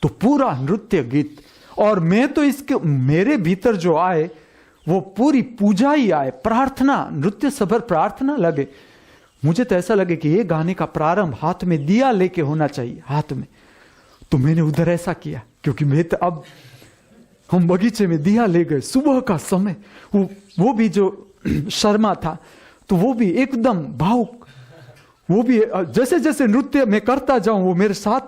तो पूरा नृत्य गीत, और मैं तो इसके मेरे भीतर जो आए वो पूरी पूजा ही आए, प्रार्थना, नृत्य सबर प्रार्थना लगे। मुझे तो ऐसा लगे कि ये गाने का प्रारंभ हाथ में दिया लेके होना चाहिए, हाथ में। तो मैंने उधर ऐसा किया, क्योंकि मैं तो अब हम बगीचे में दिया ले गए, सुबह का समय, वो भी जो शर्मा था तो वो भी एकदम भावुक, वो भी जैसे जैसे नृत्य में करता जाऊं वो मेरे साथ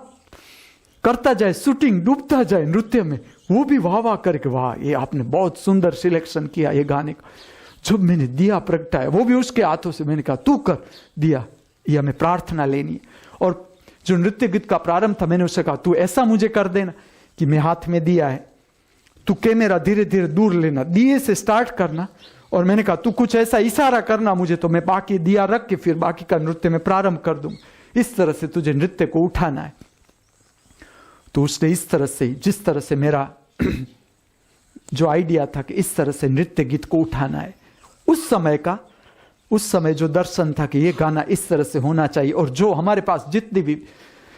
करता जाए, शूटिंग डूबता जाए नृत्य में, वो भी वाह वाह करके, वाह ये आपने बहुत सुंदर सिलेक्शन किया ये गाने का। जब मैंने दिया प्रगटाया, वो भी उसके हाथों से, मैंने कहा तू कर दिया, ये हमें प्रार्थना लेनी है। और जो नृत्य गीत का प्रारंभ था, मैंने उससे कहा तू ऐसा मुझे कर देना कि मैं हाथ में दिया है, तू कैमरा धीरे धीरे दूर लेना, दिए से स्टार्ट करना, और मैंने कहा तू कुछ ऐसा इशारा करना मुझे, तो मैं बाकी दिया रख के फिर बाकी का नृत्य में प्रारंभ कर दूं। इस तरह से तुझे नृत्य को उठाना है। तो उसने इस तरह से, जिस तरह से मेरा जो आइडिया था कि इस तरह से नृत्य गीत को उठाना है, उस समय जो दर्शन था कि ये गाना इस तरह से होना चाहिए, और जो हमारे पास जितनी भी,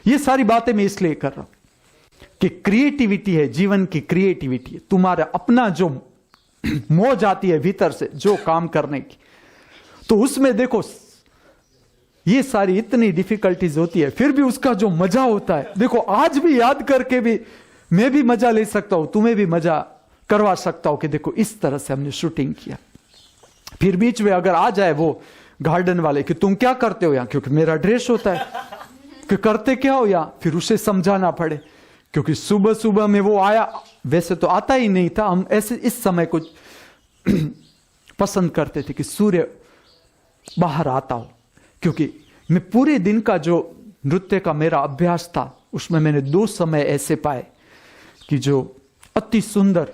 ये सारी बातें मैं इसलिए कर रहा हूं कि क्रिएटिविटी है, जीवन की क्रिएटिविटी है, तुम्हारा अपना जो मौज आती है भीतर से जो काम करने की, तो उसमें देखो ये सारी इतनी डिफिकल्टीज होती है, फिर भी उसका जो मजा होता है, देखो आज भी याद करके भी मैं भी मजा ले सकता हूं, तुम्हें भी मजा करवा सकता हूं कि देखो इस तरह से हमने शूटिंग किया। फिर बीच में अगर आ जाए वो गार्डन वाले कि तुम क्या करते हो यहां, क्योंकि मेरा ड्रेस होता है कि करते क्या हो यहां, फिर उसे समझाना पड़े, क्योंकि सुबह सुबह में वो आया, वैसे तो आता ही नहीं था, हम ऐसे इस समय को पसंद करते थे कि सूर्य बाहर आता हो, क्योंकि मैं पूरे दिन का जो नृत्य का मेरा अभ्यास था उसमें मैंने 2 समय ऐसे पाए कि जो अति सुंदर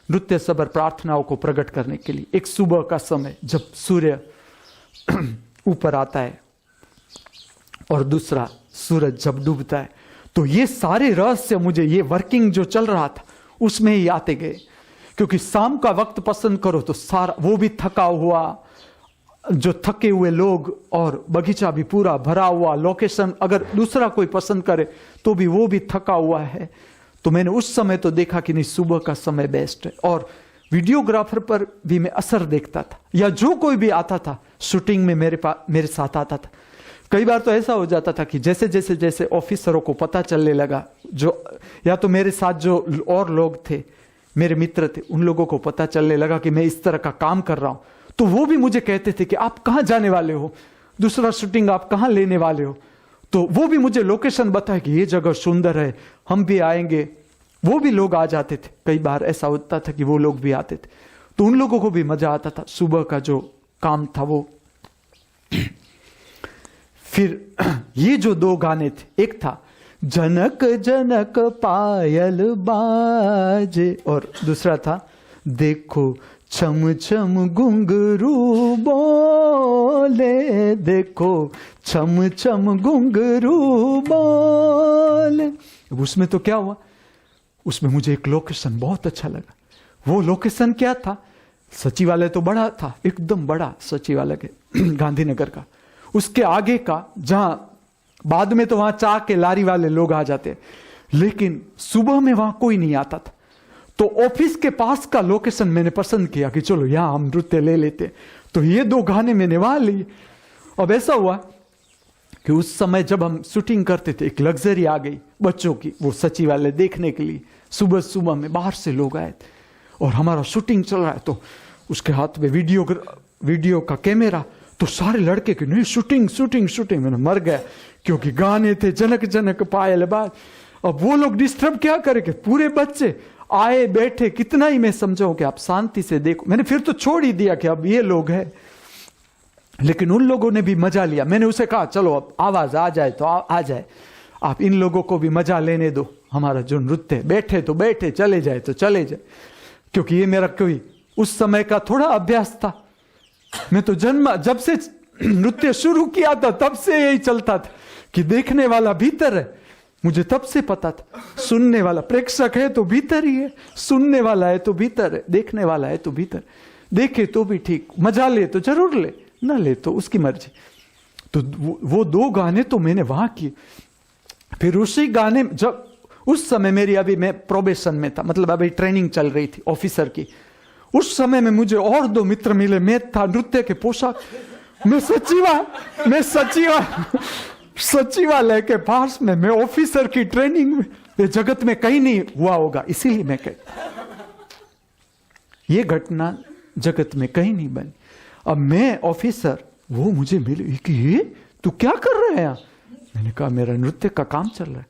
नृत्य सबर प्रार्थनाओं को प्रकट करने के लिए, एक सुबह का समय जब सूर्य ऊपर आता है, और दूसरा सूरज जब डूबता है। तो ये सारे रहस्य मुझे, ये वर्किंग जो चल रहा था उसमें ही आते गए, क्योंकि शाम का वक्त पसंद करो तो सारा वो भी थका हुआ, जो थके हुए लोग, और बगीचा भी पूरा भरा हुआ, लोकेशन अगर दूसरा कोई पसंद करे तो भी वो भी थका हुआ है। तो मैंने उस समय तो देखा कि नहीं, सुबह का समय बेस्ट है। और वीडियोग्राफर पर भी मैं असर देखता था, या जो कोई भी आता था शूटिंग में मेरे साथ आता था। कई बार तो ऐसा हो जाता था कि जैसे जैसे जैसे ऑफिसरों को पता चलने लगा, जो या तो मेरे साथ जो और लोग थे, मेरे मित्र थे, उन लोगों को पता चलने लगा कि मैं इस तरह का काम कर रहा हूं, तो वो भी मुझे कहते थे कि आप कहां जाने वाले हो, दूसरा शूटिंग आप कहां लेने वाले हो। तो वो भी मुझे लोकेशन बताए कि ये जगह सुंदर है, हम भी आएंगे। वो भी लोग आ जाते थे, कई बार ऐसा होता था कि वो लोग भी आते थे, तो उन लोगों को भी मजा आता था। सुबह का जो काम था वो फिर ये जो 2 गाने थे, एक था जनक जनक पायल बाजे, और दूसरा था देखो छम छम घुंघरू बोले, देखो छम छम घुंघरू बोले। उसमें तो क्या हुआ, उसमें मुझे एक लोकेशन बहुत अच्छा लगा। वो लोकेशन क्या था, सचिवालय तो बड़ा था, एकदम बड़ा सचिवालय के गांधीनगर का, उसके आगे का, जहां बाद में तो वहां चाय के लारी वाले लोग आ जाते, लेकिन सुबह में वहां कोई नहीं आता था। तो ऑफिस के पास का लोकेशन मैंने पसंद किया कि चलो यहां हम नृत्य ले लेते। तो ये 2 गाने मैंने वहां लिए। अब ऐसा हुआ कि उस समय जब हम शूटिंग करते थे, एक लग्जरी आ गई बच्चों की, वो सचिवालय देखने के लिए सुबह सुबह में बाहर से लोग आए थे, और हमारा शूटिंग चल रहा है, तो उसके हाथ में वीडियो का कैमरा, तो सारे लड़के के नहीं शूटिंग शूटिंग शूटिंग, मैंने मर गया, क्योंकि गाने थे जनक जनक पायल बाज। अब वो लोग डिस्टर्ब क्या करेंगे, पूरे बच्चे आए बैठे, कितना ही मैं समझाऊं कि आप शांति से देखो। मैंने फिर तो छोड़ ही दिया कि अब ये लोग हैं, लेकिन उन लोगों ने भी मजा लिया। मैंने उसे कहा चलो अब आवाज आ जाए तो आ जाए, आप इन लोगों को भी मजा लेने दो, हमारा जो नृत्य, बैठे तो बैठे, चले जाए तो चले जाए, क्योंकि ये मेरा कोई उस समय का थोड़ा अभ्यास था। मैं तो जब से नृत्य शुरू किया था तब से यही चलता था कि देखने वाला भीतर है, मुझे तब से पता था। सुनने वाला प्रेक्षक है तो भीतर ही है, सुनने वाला है तो भीतर है, देखने वाला है तो भीतर। देखे तो भी ठीक, मजा ले तो जरूर ले, ना ले तो उसकी मर्जी। तो वो 2 गाने तो मैंने वहां किए। फिर उसी गाने, जब उस समय मेरी अभी मैं प्रोबेशन में था, मतलब अभी ट्रेनिंग चल रही थी ऑफिसर की, उस समय में मुझे और 2 मित्र मिले। मैं था नृत्य के पोशाक, मैं सचिवालय के पास में, मैं ऑफिसर की ट्रेनिंग में। ये जगत में कहीं नहीं हुआ होगा, इसीलिए मैं कहता, ये घटना जगत में कहीं नहीं बनी। अब मैं ऑफिसर, वो मुझे मिले कि ये तू क्या कर रहा है? मैंने कहा मेरा नृत्य का काम चल रहा है।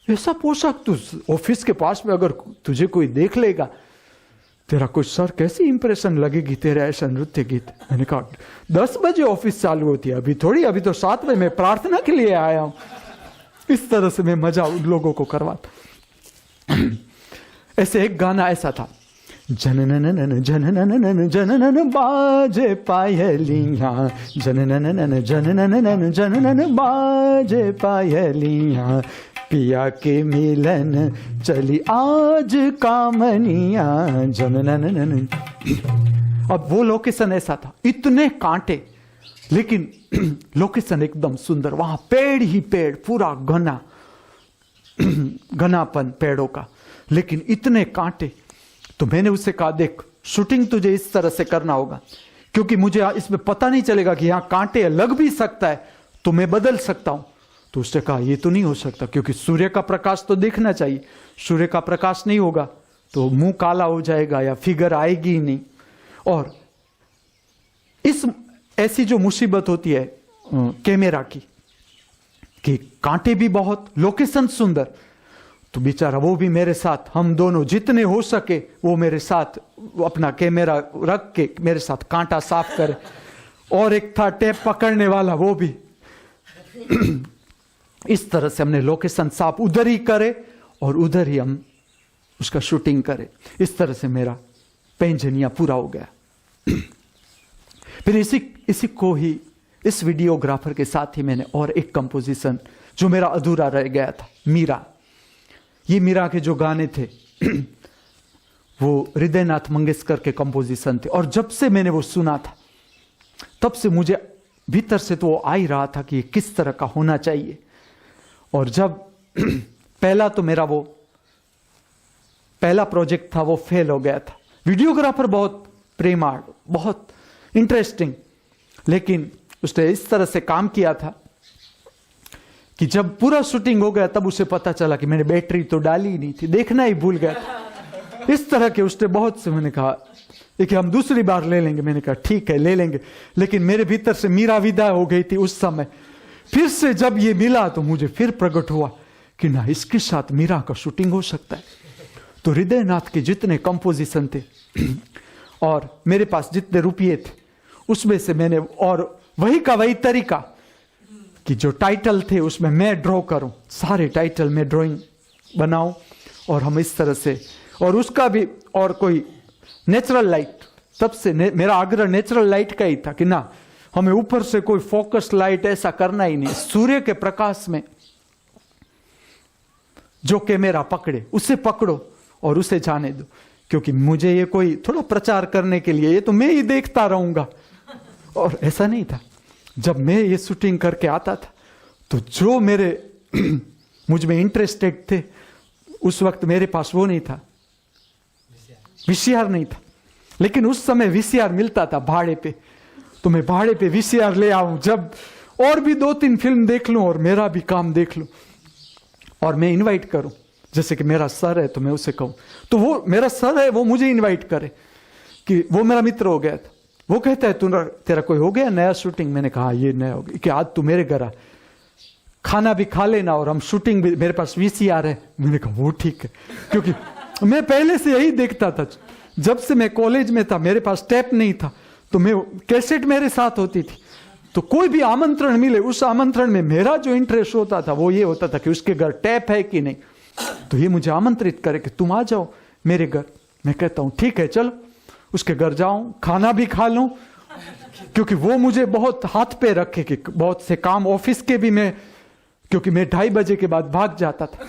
ऐसा पोशाक तू ऑफिस के पास में, अगर तुझे कोई देख लेगा, तेरा कोई सर कैसी इंप्रेशन लगेगी तेरा ऐसा नृत्य गीत। मैंने कहा 10 बजे ऑफिस चालू होती है, अभी थोड़ी, अभी तो 7 बजे मैं प्रार्थना के लिए आया हूं। इस तरह से मैं मजा उन लोगों को करवाता। ऐसे एक गाना ऐसा था, जननन जननन जननन बाजे पायलियां, जननन जननन जननन बाजे पायलियां, पिया के मिलन चली आज कामनिया, जननन। अब वो लोकेशन ऐसा था, इतने कांटे, लेकिन लोकेशन एकदम सुंदर, वहां पेड़ ही पेड़, पूरा घनापन पेड़ों का, लेकिन इतने कांटे। तो मैंने उससे कहा देख, शूटिंग तुझे इस तरह से करना होगा, क्योंकि मुझे इसमें पता नहीं चलेगा कि यहां कांटे लग भी सकता है, तो मैं बदल सकता हूं। तो उसने कहा ये तो नहीं हो सकता, क्योंकि सूर्य का प्रकाश तो देखना चाहिए, सूर्य का प्रकाश नहीं होगा तो मुंह काला हो जाएगा या फिगर आएगी ही नहीं। और ऐसी जो मुसीबत होती है कैमरा की, कि कांटे भी बहुत, लोकेशन सुंदर, तो बेचारा वो भी मेरे साथ, हम दोनों जितने हो सके वो मेरे साथ अपना कैमरा रख के मेरे साथ कांटा साफ करे। और एक था टेप पकड़ने वाला, वो भी। इस तरह से हमने लोकेशन साफ उधर ही करे और उधर ही हम उसका शूटिंग करें। इस तरह से मेरा पैंजनिया पूरा हो गया। फिर इसी को ही, इस वीडियोग्राफर के साथ ही मैंने और एक कंपोजिशन जो मेरा अधूरा रह गया था, मीरा। ये मीरा के जो गाने थे वो हृदयनाथ मंगेशकर के कंपोजिशन थे, और जब से मैंने वो सुना था तब से मुझे भीतर से तो वो आ ही रहा था कि ये किस तरह का होना चाहिए। और जब पहला तो मेरा वो पहला प्रोजेक्ट था वो फेल हो गया था। वीडियोग्राफर बहुत प्रेमाळ, बहुत इंटरेस्टिंग, लेकिन उसने इस तरह से काम किया था कि जब पूरा शूटिंग हो गया तब उसे पता चला कि मैंने बैटरी तो डाली ही नहीं थी, देखना ही भूल गया था। इस तरह के उसने बहुत से, मैंने कहा कि हम दूसरी बार ले लेंगे। मैंने कहा ठीक है ले लेंगे, लेकिन मेरे भीतर से मीरा विदा हो गई थी उस समय। फिर से जब ये मिला तो मुझे फिर प्रकट हुआ कि ना, इसके साथ मीरा का शूटिंग हो सकता है। तो हृदयनाथ के जितने कंपोजिशन थे और मेरे पास जितने रुपये थे उसमें से मैंने, और वही का वही तरीका कि जो टाइटल थे उसमें मैं ड्रॉ करूं, सारे टाइटल में ड्राइंग बनाऊं, और हम इस तरह से, और उसका भी, और कोई नेचुरल लाइट, तब से मेरा आग्रह नेचुरल लाइट का ही था कि ना, हमें ऊपर से कोई फोकस लाइट ऐसा करना ही नहीं, सूर्य के प्रकाश में जो कैमरा पकड़े उसे पकड़ो और उसे जाने दो, क्योंकि मुझे ये कोई थोड़ा प्रचार करने के लिए, ये तो मैं ही देखता रहूंगा। और ऐसा नहीं था। जब मैं ये शूटिंग करके आता था तो जो मेरे मुझ में इंटरेस्टेड थे, उस वक्त मेरे पास वो नहीं था, वीसीआर नहीं था, लेकिन उस समय वीसीआर मिलता था भाड़े पे, तो मैं भाड़े पे वीसीआर ले आऊं, जब और भी 2-3 फिल्म देख लूं और मेरा भी काम देख लूं, और मैं इनवाइट करूं। जैसे कि मेरा सर है तो मैं उसे कहूं, तो वो मेरा सर है, वो मुझे इनवाइट करे, कि वो मेरा मित्र हो गया था। वो कहता है तेरा कोई हो गया नया शूटिंग? मैंने कहा ये नया हो गया, कि आज तू मेरे घर आ, खाना भी खा लेना और हम शूटिंग भी, मेरे पास वीसीआर है। मैंने कहा वो ठीक है, क्योंकि मैं पहले से यही देखता था। जब से मैं कॉलेज में था मेरे पास टेप नहीं था, तो मैं कैसेट मेरे साथ होती थी, तो कोई भी आमंत्रण मिले उस आमंत्रण में मेरा जो इंटरेस्ट होता था वो ये होता था कि उसके घर टेप है कि नहीं। तो ये मुझे आमंत्रित करे कि तुम आ जाओ मेरे घर। मैं कहता हूं ठीक है चलो, उसके घर जाऊं, खाना भी खा लूं, क्योंकि वो मुझे बहुत हाथ पे रखे कि बहुत से काम ऑफिस के भी मैं, क्योंकि मैं 2:30 बजे के बाद भाग जाता था।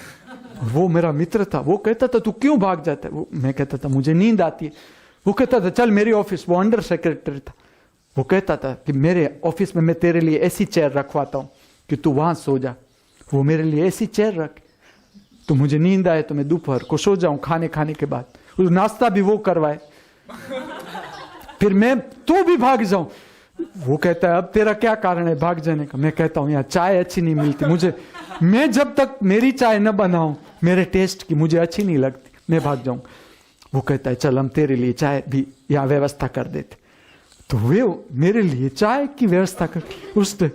वो मेरा मित्र था, वो कहता था तू क्यों भाग जाता है? मैं कहता था मुझे नींद आती है। वो कहता था चल मेरी ऑफिस, वो अंडर सेक्रेटरी था, वो कहता था कि मेरे ऑफिस में मैं तेरे लिए ऐसी चेयर रखवाता हूं कि तू वहां सो जा। वो मेरे लिए ऐसी चेयर रख, तो मुझे नींद आए तो मैं दोपहर को सो जाऊं खाने के बाद, उस नाश्ता भी वो करवाए, फिर मैं तो भी भाग जाऊं। वो कहता है अब तेरा क्या कारण है भाग जाने का? मैं कहता हूं यहाँ चाय अच्छी नहीं मिलती मुझे, मैं जब तक मेरी चाय न बनाऊं मेरे टेस्ट की मुझे अच्छी नहीं लगती, मैं भाग जाऊं। वो कहता है चल हम तेरे लिए चाय भी यहाँ व्यवस्था कर देते। तो वे मेरे लिए चाय की व्यवस्था कर, उसने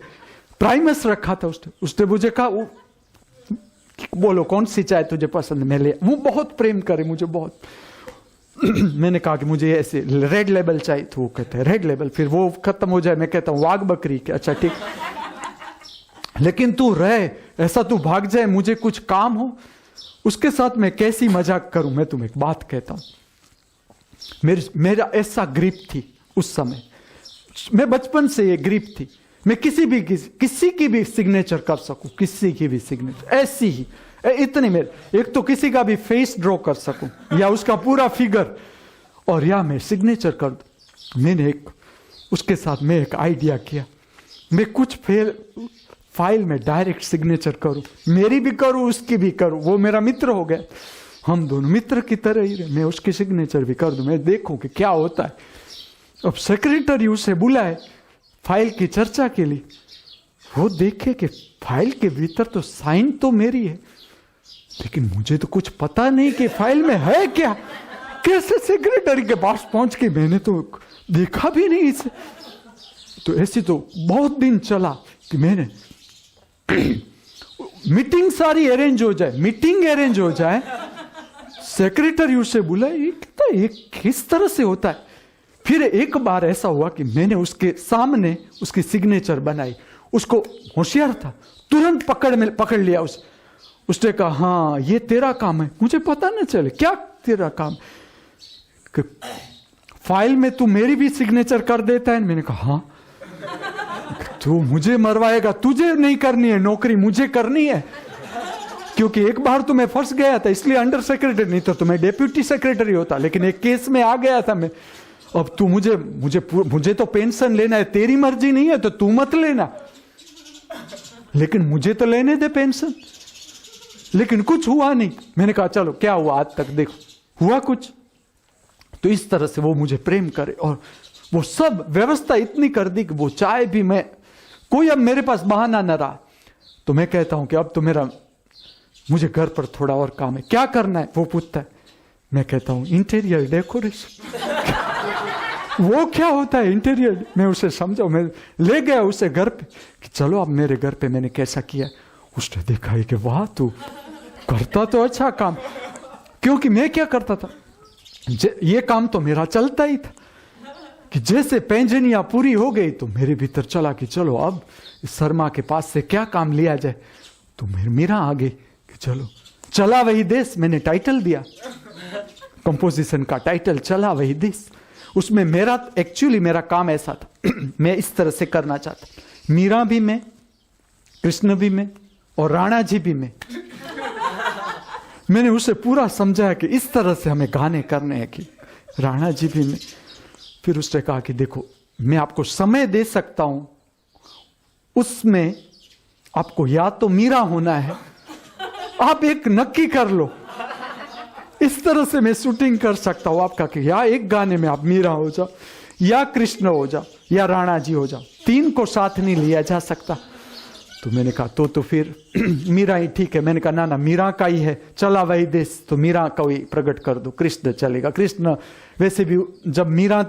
प्राइमस रखा था, उसने मुझे कहा बोलो कौन सी चाय तुझे पसंद, मैं ले। वो बहुत प्रेम करे मुझे बहुत। मैंने कहा कि मुझे ऐसे रेड लेबल चाहिए, तो वो कहते हैं रेड लेबल, फिर वो खत्म हो जाए मैं कहता हूँ वाघ बकरी के, अच्छा ठीक, लेकिन तू रहे, ऐसा तू भाग जाए मुझे कुछ काम हो उसके साथ मैं कैसी मजाक करूं। मैं तुम्हें एक बात कहता हूं, मेरा ऐसा ग्रिप थी उस समय, मैं बचपन से ये ग्रिप थी, मैं किसी की भी सिग्नेचर कर सकूं, किसी की भी सिग्नेचर ऐसी ही, इतने मेरे, एक तो किसी का भी फेस ड्रॉ कर सकूं या उसका पूरा फिगर, और या मैं सिग्नेचर कर दूं। मैंने उसके साथ मैं एक आइडिया किया, मैं कुछ फाइल में डायरेक्ट सिग्नेचर करूं, मेरी भी करूं उसकी भी करूं। वो मेरा मित्र हो गया, हम दोनों मित्र की तरह ही रहे, मैं उसकी सिग्नेचर भी कर दूं, मैं देखूं कि क्या होता है। अब सेक्रेटरी उसे बुलाए फाइल की चर्चा के लिए, वो देखे कि फाइल के भीतर तो साइन तो मेरी है, लेकिन मुझे तो कुछ पता नहीं कि फाइल में है क्या। कैसे सेक्रेटरी के पास पहुंच के, मैंने तो देखा भी नहीं इसे। तो ऐसी तो बहुत दिन चला कि मैंने मीटिंग सारी अरेंज हो जाए, सेक्रेटरी उसे बुलाए, ये किस तरह से होता है। फिर एक बार ऐसा हुआ कि मैंने उसके सामने उसकी सिग्नेचर बनाई, उसको होशियार था, तुरंत पकड़ लिया उसने कहा हाँ ये तेरा काम है, मुझे पता न चले क्या तेरा काम, फाइल में तू मेरी भी सिग्नेचर कर देता है। मैंने कहा हाँ, तू मुझे मरवाएगा, तुझे नहीं करनी है नौकरी, मुझे करनी है, क्योंकि एक बार तो मैं फंस गया था इसलिए अंडर सेक्रेटरी, नहीं तो मैं डेप्यूटी सेक्रेटरी होता, लेकिन एक केस में आ गया था मैं। अब तू मुझे तो पेंशन लेना है, तेरी मर्जी नहीं है तो तू मत लेना, लेकिन मुझे तो लेने दे पेंशन। लेकिन कुछ हुआ नहीं। मैंने कहा चलो क्या हुआ आज तक, देखो हुआ कुछ। तो इस तरह से वो मुझे प्रेम करे, और वो सब व्यवस्था इतनी कर दी कि वो चाय भी मैं, कोई अब मेरे पास बहाना न रहा। तो मैं कहता हूं कि अब तो मुझे घर पर थोड़ा और काम है, क्या करना है? वो पूछता है, मैं कहता हूं इंटीरियर डेकोरेशन। वो क्या होता है इंटीरियर? मैं उसे समझाऊं, मैं ले गया उसे घर पे कि चलो अब मेरे घर पे मैंने कैसा किया। उसने देखा है कि वाह तू करता तो अच्छा काम, क्योंकि मैं क्या करता था, ये काम तो मेरा चलता ही था कि जैसे पेंजनियां पूरी हो गई तो मेरे भीतर चला कि चलो अब शर्मा के पास से क्या काम लिया जाए। तो मीरा आ गई कि चलो चला वही देश, मैंने टाइटल दिया कंपोजिशन का, टाइटल चला वही देश। उसमें मेरा काम ऐसा था मैं इस तरह से करना चाहता, मीरा भी मैं, कृष्ण भी मैं और राणा जी भी मैं। मैंने उसे पूरा समझाया कि इस तरह से हमें गाने करने हैं कि राणा जी भी मैं। फिर उसने कहा कि देखो मैं आपको समय दे सकता हूं, उसमें आपको या तो मीरा होना है, आप एक नक्की कर लो, इस तरह से मैं शूटिंग कर सकता हूं आपका कि या एक गाने में आप मीरा हो जाओ या कृष्ण हो जाओ या राणा जी हो जाओ, तीन को साथ नहीं लिया जा सकता। तो मैंने कहा तो फिर मीरा ही ठीक है। मैंने कहा ना मीरा का ही है, चला वही देश, तो मीरा का ही प्रकट कर दो, कृष्ण चलेगा। कृष्ण वैसे भी जब मीरा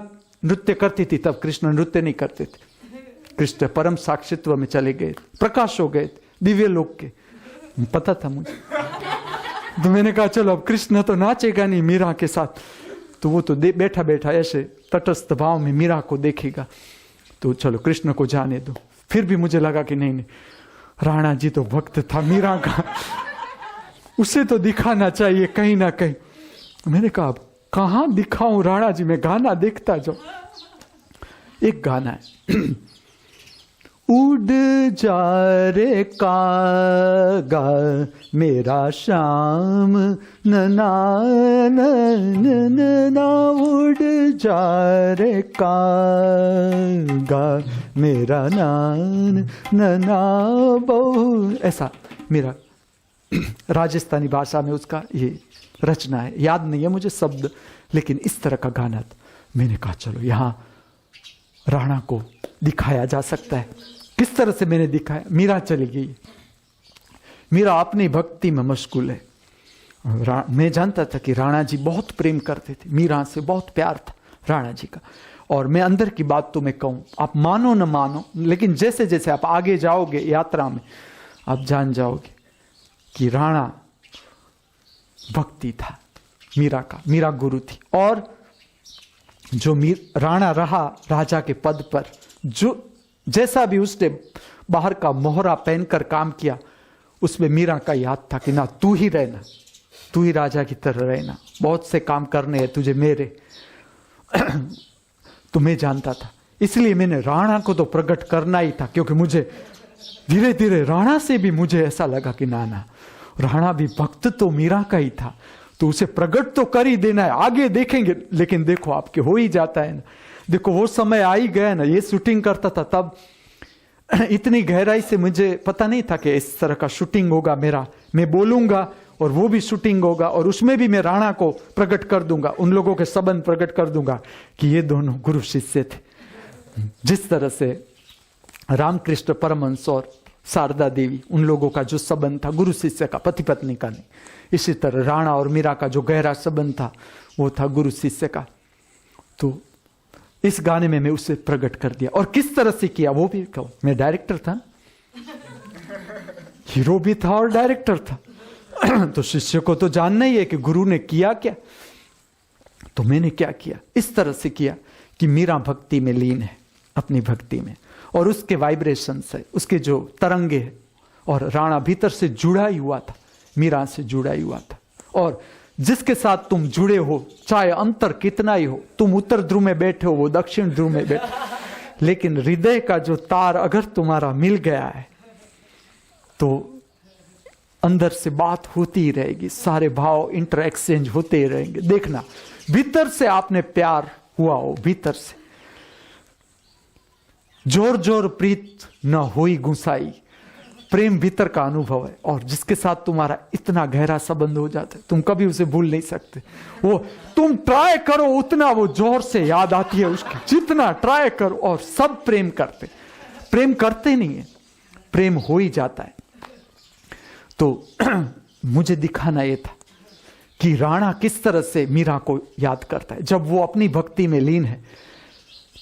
नृत्य करती थी तब कृष्ण नृत्य नहीं करते थे, कृष्ण परम साक्षित्व में चले गए, प्रकाश हो गए दिव्य लोक के, पता था मुझे। तो मैंने कहा चलो अब कृष्ण तो नाचेगा नहीं मीरा के साथ, तो वो तो बैठा बैठा ऐसे तटस्थ भाव में मीरा को देखेगा, तो चलो कृष्ण को जाने दो। फिर भी मुझे लगा कि नहीं राणा जी तो भक्त था मीरा का, उसे तो दिखाना चाहिए कहीं ना कहीं। मैंने कहा अब कहां दिखाऊं राणा जी, में गाना देखता जाऊं। एक गाना है उड़ जा रे कागा मेरा श्याम नना नना उड़ जा रे कागा मेरा नान नना बहु, ऐसा मेरा राजस्थानी भाषा में उसका ये रचना है, याद नहीं है मुझे शब्द, लेकिन इस तरह का गाना था। मैंने कहा चलो यहाँ राणा को दिखाया जा सकता है। किस तरह से मैंने दिखाया, मीरा चली गई, मीरा अपनी भक्ति में मशगूल है। मैं जानता था कि राणा जी बहुत प्रेम करते थे, मीरा से बहुत प्यार था राणा जी का। और मैं अंदर की बात तो मैं कहूँ, आप मानो न मानो, लेकिन जैसे जैसे आप आगे जाओगे यात्रा में आप जान जाओगे कि राणा भक्ति था मीरा का, मीरा गुरु थी। और जो राणा रहा राजा के पद पर, जो जैसा भी उसने बाहर का मोहरा पहनकर काम किया, उसमें मीरा का याद था कि ना तू ही रहना, तू ही राजा की तरह रहना, बहुत से काम करने हैं तुझे मेरे। तो मैं जानता था, इसलिए मैंने राणा को तो प्रकट करना ही था, क्योंकि मुझे धीरे धीरे राणा से भी मुझे ऐसा लगा कि ना राणा भी भक्त तो मीरा का ही था, तो उसे प्रकट तो कर ही देना है, आगे देखेंगे। लेकिन देखो आपके हो ही जाता है ना। देखो वो समय आ ही गया ना, ये शूटिंग करता था तब इतनी गहराई से मुझे पता नहीं था कि इस तरह का शूटिंग होगा मेरा, मैं बोलूंगा और वो भी शूटिंग होगा, और उसमें भी मैं राणा को प्रकट कर दूंगा, उन लोगों के संबंध प्रकट कर दूंगा कि ये दोनों गुरु शिष्य थे। जिस तरह से रामकृष्ण परमहंस और शारदा देवी, उन लोगों का जो संबंध था गुरु शिष्य का, पति पत्नी का नहीं, इसी तरह राणा और मीरा का जो गहरा संबंध था वो था गुरु शिष्य का। तो इस गाने में मैं उसे प्रकट कर दिया। और किस तरह से किया वो भी कहूं, मैं डायरेक्टर था, हीरो भी था और डायरेक्टर था। तो शिष्य को तो जानना ही है कि गुरु ने किया क्या। तो मैंने क्या किया, इस तरह से किया कि मीरा भक्ति में लीन है, अपनी भक्ति में, और उसके वाइब्रेशन से, उसके जो तरंगे है, और राणा भीतर से जुड़ा ही हुआ था, मीरा से जुड़ा ही हुआ था। और जिसके साथ तुम जुड़े हो, चाहे अंतर कितना ही हो, तुम उत्तर ध्रुव में बैठे हो, वो दक्षिण ध्रुव में बैठे, लेकिन हृदय का जो तार अगर तुम्हारा मिल गया है तो अंदर से बात होती ही रहेगी, सारे भाव इंटर एक्सचेंज होते ही रहेंगे। देखना भीतर से आपने प्यार हुआ हो, भीतर से जोर जोर प्रीत न होई गुसाई, प्रेम भीतर का अनुभव है। और जिसके साथ तुम्हारा इतना गहरा संबंध हो जाता है, तुम कभी उसे भूल नहीं सकते। वो तुम ट्राई करो उतना वो जोर से याद आती है उसकी, जितना ट्राई करो। और सब प्रेम करते नहीं है, प्रेम हो ही जाता है। तो मुझे दिखाना यह था कि राणा किस तरह से मीरा को याद करता है जब वो अपनी भक्ति में लीन है।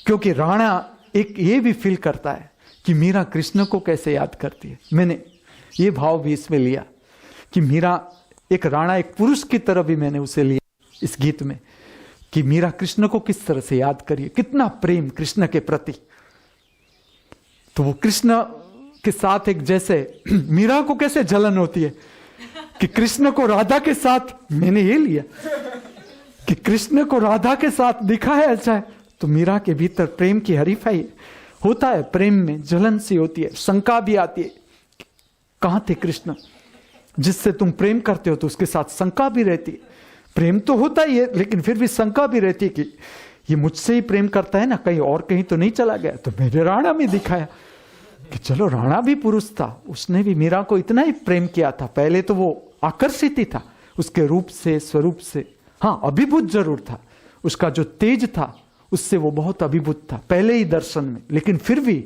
क्योंकि राणा एक ये भी फील करता है कि मीरा कृष्ण को कैसे याद करती है। मैंने ये भाव भी इसमें लिया कि मीरा एक राणा एक पुरुष की तरह भी मैंने उसे लिया इस गीत में, कि मीरा कृष्ण को किस तरह से याद करिए, कितना प्रेम कृष्ण के प्रति। तो वो कृष्ण के साथ एक जैसे मीरा को कैसे जलन होती है कि कृष्ण को राधा के साथ, मैंने ये लिया कि कृष्ण को राधा के साथ दिखाया जाए तो मीरा के भीतर प्रेम की हरीफाई होता है, प्रेम में जलन सी होती है, शंका भी आती है, कहां थे कृष्ण जिससे तुम प्रेम करते हो, तो उसके साथ शंका भी रहती है। प्रेम तो होता ही है लेकिन फिर भी शंका भी रहती है कि ये मुझसे ही प्रेम करता है ना, कहीं और कहीं तो नहीं चला गया। तो मैंने राणा में दिखाया कि चलो राणा भी पुरुष था, उसने भी मीरा को इतना ही प्रेम किया था। पहले तो वो आकर्षित ही था उसके रूप से, स्वरूप से, हाँ अभिभूत जरूर था, उसका जो तेज था उससे वो बहुत अभिभूत था पहले ही दर्शन में। लेकिन फिर भी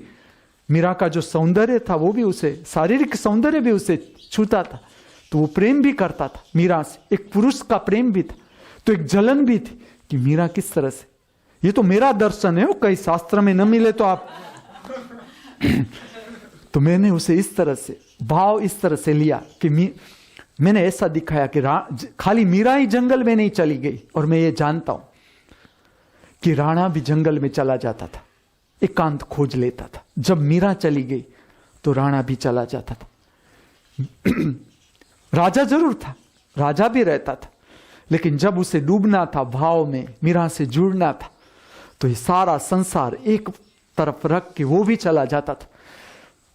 मीरा का जो सौंदर्य था वो भी उसे, शारीरिक सौंदर्य भी उसे छूता था, तो वो प्रेम भी करता था मीरा से। एक पुरुष का प्रेम भी था, तो एक जलन भी थी कि मीरा किस तरह से, ये तो मेरा दर्शन है, वो कई शास्त्र में न मिले तो आप तो मैंने उसे इस तरह से भाव इस तरह से लिया कि मैंने ऐसा दिखाया कि खाली मीरा ही जंगल में नहीं चली गई, और मैं ये जानता हूं कि राणा भी जंगल में चला जाता था, एकांत खोज लेता था। जब मीरा चली गई तो राणा भी चला जाता था। राजा जरूर था, राजा भी रहता था, लेकिन जब उसे डूबना था भाव में, मीरा से जुड़ना था, तो ये सारा संसार एक तरफ रख के वो भी चला जाता था।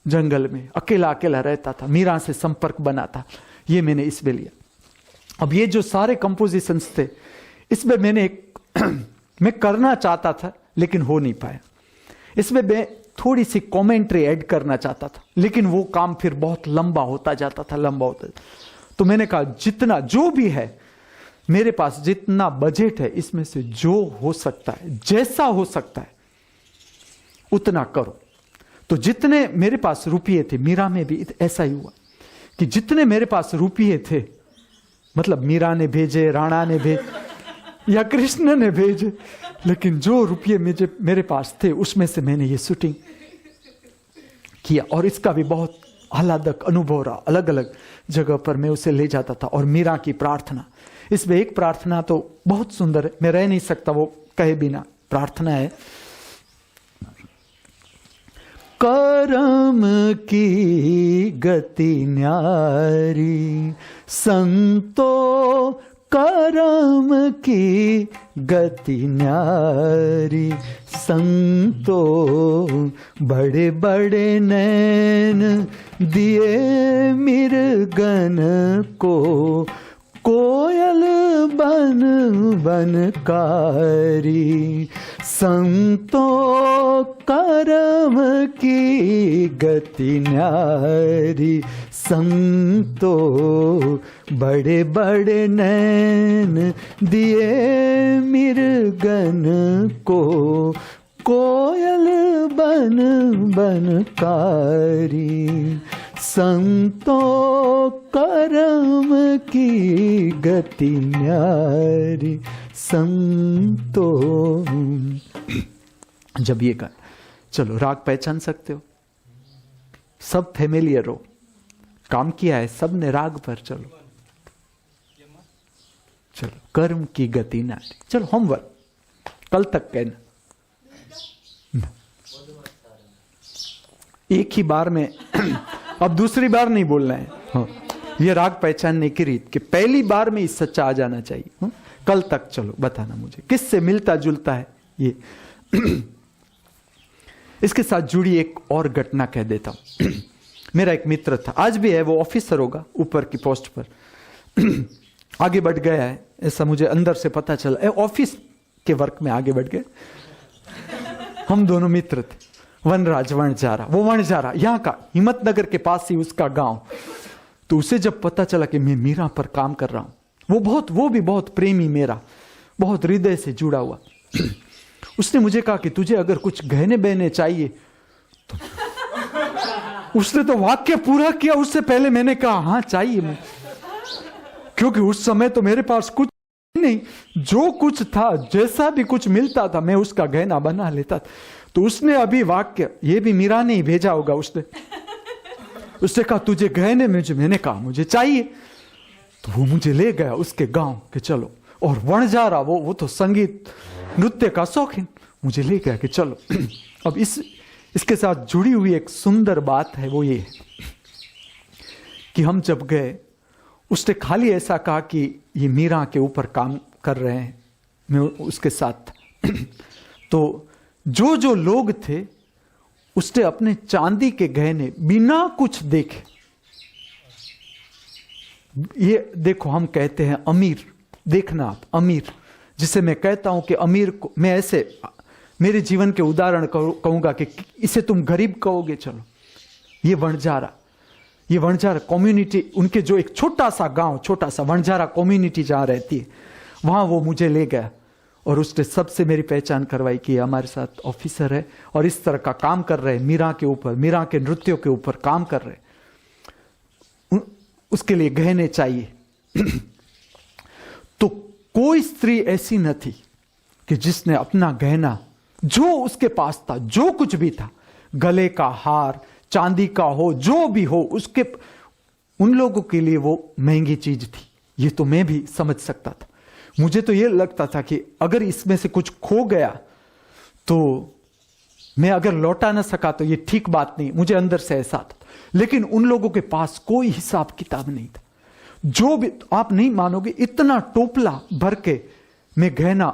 जंगल में अकेला अकेला रहता था, मीरा से संपर्क बना था, ये मैंने इसमें लिया। अब ये जो सारे कंपोजिशंस थे इसमें मैंने मैं करना चाहता था लेकिन हो नहीं पाया। इसमें मैं थोड़ी सी कमेंट्री ऐड करना चाहता था, लेकिन वो काम फिर बहुत लंबा होता जाता था, लंबा होता। तो मैंने कहा जितना जो भी है मेरे पास, जितना बजट है, इसमें से जो हो सकता है, जैसा हो सकता है उतना करो। तो जितने मेरे पास रुपये थे, मीरा में भी ऐसा ही हुआ कि जितने मेरे पास रुपये थे, मतलब मीरा ने भेजे, राणा ने भेजे या कृष्ण ने भेजे, लेकिन जो रुपये मेरे पास थे उसमें से मैंने ये शूटिंग किया। और इसका भी बहुत आह्लादक अनुभव रहा। अलग अलग जगह पर मैं उसे ले जाता था। और मीरा की प्रार्थना, इसमें एक प्रार्थना तो बहुत सुंदर है, मैं रह नहीं सकता वो कहे बिना। प्रार्थना है, कर्म की गति न्यारी संतो, कर्म की गति न्यारी संतो, बड़े बड़े नैन दिए मृगन को, कोयल बन बन कारी संतो, कर्म की गति न्यारी संतो, बड़े बड़े नैन दिए मृगन को, कोयल बन बन कारी संतो, कर्म की गति न्यारी संतो। जब ये कर, चलो राग पहचान सकते हो, सब फेमिलियर हो, काम किया है सब ने राग पर। चलो चलो, कर्म की गति नारी। चलो होमवर्क कल तक कहना, एक ही बार में अब दूसरी बार नहीं बोलना है। हाँ, ये राग पहचानने की रीत कि पहली बार में इस सच्चा आ जाना चाहिए। हाँ? कल तक चलो बताना मुझे किससे मिलता जुलता है ये। इसके साथ जुड़ी एक और घटना कह देता हूं। मेरा एक मित्र था, आज भी है, वो ऑफिसर होगा ऊपर की पोस्ट पर। आगे बढ़ गया है ऐसा मुझे अंदर से पता चला, ऑफिस के वर्क में आगे बढ़ गए। हम दोनों मित्र थे। वनराज वणजारा, वो वणजारा यहाँ का हिम्मतनगर के पास ही उसका गांव। तो उसे जब पता चला कि मैं मीरा पर काम कर रहा हूं, वो भी बहुत प्रेमी, मेरा बहुत हृदय से जुड़ा हुआ। उसने मुझे कहा कि तुझे अगर कुछ गहने बहने चाहिए तो उसने तो वाक्य पूरा किया। उससे पहले मैंने कहा हाँ चाहिए मुझे, क्योंकि उस समय तो मेरे पास कुछ नहीं, जो कुछ था, जैसा भी कुछ मिलता था मैं उसका गहना बना लेता था। तो उसने अभी वाक्य, ये भी मीरा ने ही भेजा होगा, उसने कहा तुझे गहने मुझे, मैंने कहा मुझे चाहिए। तो वो मुझे ले गया उसके गांव के, चलो। और वणजारा वो तो संगीत नृत्य का शौकीन, मुझे ले गया कि चलो। अब इसके साथ जुड़ी हुई एक सुंदर बात है, वो ये है कि हम जब गए, उसने खाली ऐसा कहा कि ये मीरा के ऊपर काम कर रहे हैं, मैं उसके साथ। तो जो जो लोग थे उसने अपने चांदी के गहने बिना कुछ देखे, ये देखो हम कहते हैं अमीर, देखना आप अमीर, जिसे मैं कहता हूं कि अमीर को मैं ऐसे मेरे जीवन के उदाहरण कहूंगा कि इसे तुम गरीब कहोगे। चलो, ये वणजारा कम्युनिटी, उनके जो एक छोटा सा गांव, छोटा सा वणजारा कम्युनिटी जहां रहती है, वहां वो मुझे ले गया और उसने सबसे मेरी पहचान करवाई कि हमारे साथ ऑफिसर है और इस तरह का काम कर रहे हैं, मीरा के ऊपर, मीरा के नृत्यों के ऊपर काम कर रहे हैं, उसके लिए गहने चाहिए। तो कोई स्त्री ऐसी न थी कि जिसने अपना गहना, जो उसके पास था, जो कुछ भी था, गले का हार, चांदी का हो, जो भी हो, उसके उन लोगों के लिए वो महंगी चीज थी। ये तो मैं भी समझ सकता था। मुझे तो ये लगता था कि अगर इसमें से कुछ खो गया तो मैं अगर लौटा ना सका तो ये ठीक बात नहीं, मुझे अंदर से ऐसा था। लेकिन उन लोगों के पास कोई हिसाब किताब नहीं था। जो भी, आप नहीं मानोगे, इतना टोपला भर के मैं गहना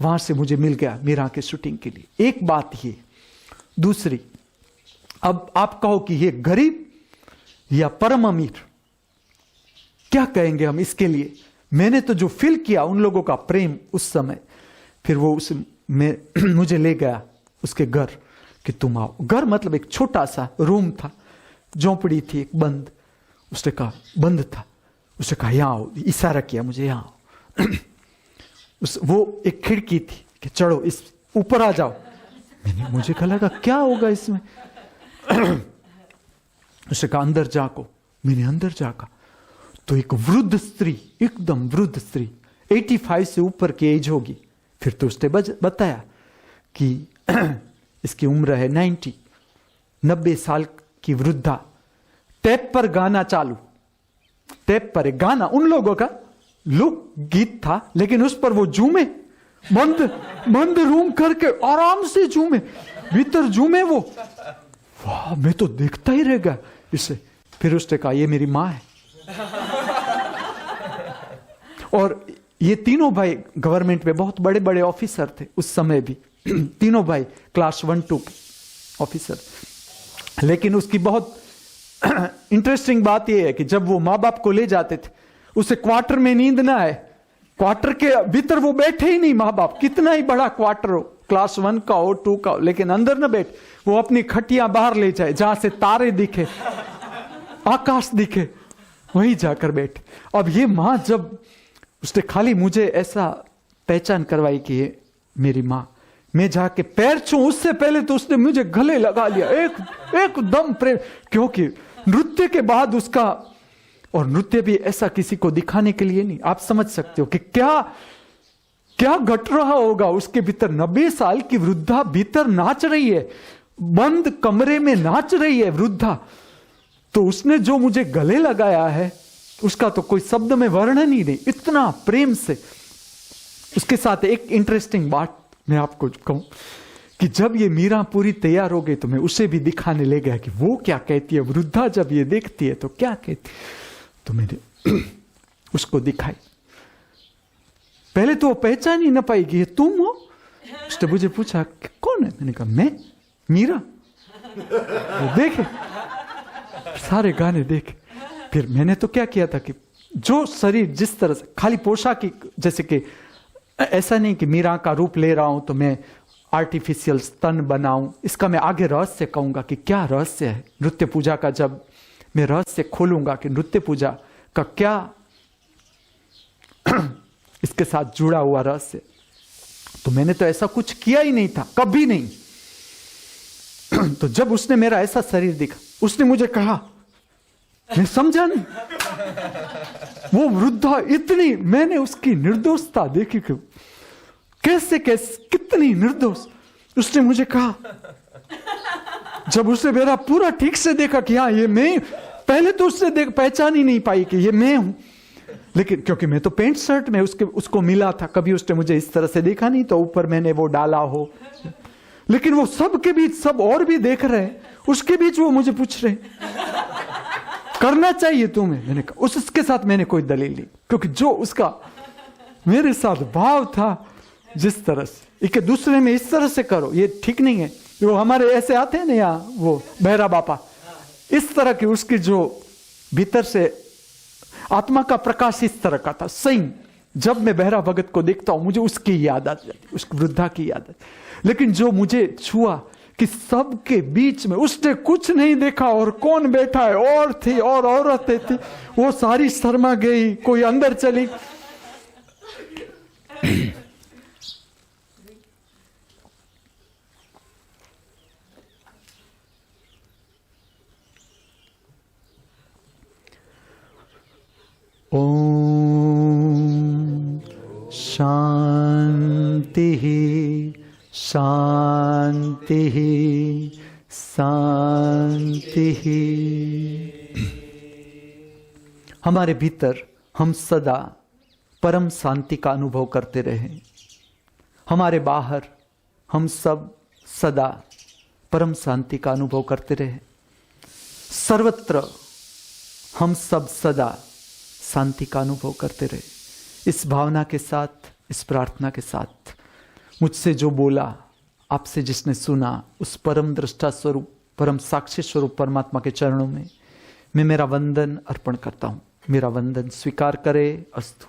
वहां से मुझे मिल गया मीरा के शूटिंग के लिए। एक बात ये, दूसरी, अब आप कहो कि ये गरीब या परम अमीर, क्या कहेंगे हम इसके लिए? मैंने तो जो फील किया उन लोगों का प्रेम उस समय, फिर वो मुझे ले गया उसके घर कि तुम आओ। घर मतलब एक छोटा सा रूम था, झोंपड़ी थी एक बंद। उसने कहा, बंद था, उसने कहा यहाँ आओ, इशारा किया मुझे यहाँ आओ। वो एक खिड़की थी कि चढ़ो इस ऊपर आ जाओ। मुझे लगा क्या होगा इसमें। उसने कहा अंदर जाको। मैंने अंदर जाका तो एक वृद्ध स्त्री, एकदम वृद्ध स्त्री, 85 से ऊपर की एज होगी। फिर तो उसने बताया कि इसकी उम्र है 90 साल की वृद्धा। टेप पर गाना चालू, टेप पर एक गाना उन लोगों का लोक गीत था, लेकिन उस पर वो झूमे, बंद रूम करके आराम से झूमे, भीतर झूमे वो। वाह, मैं तो देखता ही रह गया इसे। फिर उसने कहा ये मेरी मां है। और ये तीनों भाई गवर्नमेंट में बहुत बड़े बड़े ऑफिसर थे उस समय भी। तीनों भाई क्लास 1-2 ऑफिसर। लेकिन उसकी बहुत इंटरेस्टिंग बात यह है कि जब वो माँ बाप को ले जाते थे, उसे क्वार्टर में नींद ना आए, क्वार्टर के भीतर वो बैठे ही नहीं। माँ बाप कितना ही बड़ा क्वार्टर हो, क्लास 1 का हो, 2 का हो, लेकिन अंदर ना बैठ, वो अपनी खटिया बाहर ले जाए, जहां से तारे दिखे, आकाश दिखे, वहीं जाकर बैठे। अब ये माँ, जब उसने खाली मुझे ऐसा पहचान करवाई कि ये मेरी माँ, मैं जाके पैर छू, उससे पहले तो उसने मुझे गले लगा लिया, एकदम प्रेम। क्योंकि नृत्य के बाद उसका, और नृत्य भी ऐसा किसी को दिखाने के लिए नहीं, आप समझ सकते हो कि क्या घट रहा होगा उसके भीतर। 90 साल की वृद्धा भीतर नाच रही है, बंद कमरे में नाच रही है वृद्धा। तो उसने जो मुझे गले लगाया है उसका तो कोई शब्द में वर्णन ही नहीं, इतना प्रेम से। उसके साथ एक इंटरेस्टिंग बात मैं आपको कहूं कि जब ये मीरा पूरी तैयार हो गई तो मैं उसे भी दिखाने ले गया कि वो क्या कहती है, वृद्धा जब ये देखती है तो क्या कहती। तो मैंने उसको दिखाई। पहले तो वो पहचान ही ना पाई कि ये तुम हो। उसने मुझे पूछा कि कौन है? मैंने कहा मैं मीरा। देखे सारे गाने देखे। फिर मैंने तो क्या किया था कि जो शरीर जिस तरह से, खाली पोशाक की, जैसे कि ऐसा नहीं कि मीरा का रूप ले रहा हूं तो मैं आर्टिफिशियल स्तन बनाऊं। इसका मैं आगे रहस्य कहूंगा कि क्या रहस्य है नृत्य पूजा का। जब मैं रहस्य खोलूंगा कि नृत्य पूजा का क्या इसके साथ जुड़ा हुआ रहस्य, तो मैंने तो ऐसा कुछ किया ही नहीं था, कभी नहीं। तो जब उसने मेरा ऐसा शरीर देखा, उसने मुझे कहा, मैं समझा नहीं। वो वृद्धा इतनी, मैंने उसकी निर्दोषता देखी कि कैसे कितनी निर्दोष। उसने मुझे कहा, जब उसने मेरा पूरा ठीक से देखा कि हाँ ये मैं, पहले तो उसने पहचान ही नहीं पाई कि ये मैं हूं। लेकिन क्योंकि मैं तो पेंट शर्ट में उसको मिला था, कभी उसने मुझे इस तरह से देखा नहीं, तो ऊपर मैंने वो डाला हो। लेकिन वो सब के बीच सब और भी देख रहे हैं, उसके बीच वो मुझे पूछ रहे करना चाहिए तुम्हें। मैंने कहा उसके साथ मैंने कोई दलील नहीं, क्योंकि जो उसका मेरे साथ भाव था, जिस तरह से एक दूसरे में इस तरह से करो ये ठीक नहीं है। वो हमारे ऐसे आते हैं ना यहाँ, वो बहरा बापा, इस तरह की उसकी जो भीतर से आत्मा का प्रकाश इस तरह का था। सही जब मैं बहरा भगत को देखता हूं मुझे उसकी याद आ जाती, उस वृद्धा की याद आती। लेकिन जो मुझे छुआ कि सबके बीच में उसने कुछ नहीं देखा, और कौन बैठा है, और थी और औरतें थी, वो सारी शर्मा गई, कोई अंदर चली। ओम शांति शांति शांति। हमारे भीतर हम सदा परम शांति का अनुभव करते रहे। हमारे बाहर हम सब सदा परम शांति का अनुभव करते रहे। सर्वत्र हम सब सदा शांति का अनुभव करते रहे। इस भावना के साथ, इस प्रार्थना के साथ, मुझसे जो बोला, आपसे जिसने सुना, उस परम दृष्टा स्वरूप परम साक्षी स्वरूप परमात्मा के चरणों में मैं मेरा वंदन अर्पण करता हूँ। मेरा वंदन स्वीकार करे। अस्तु।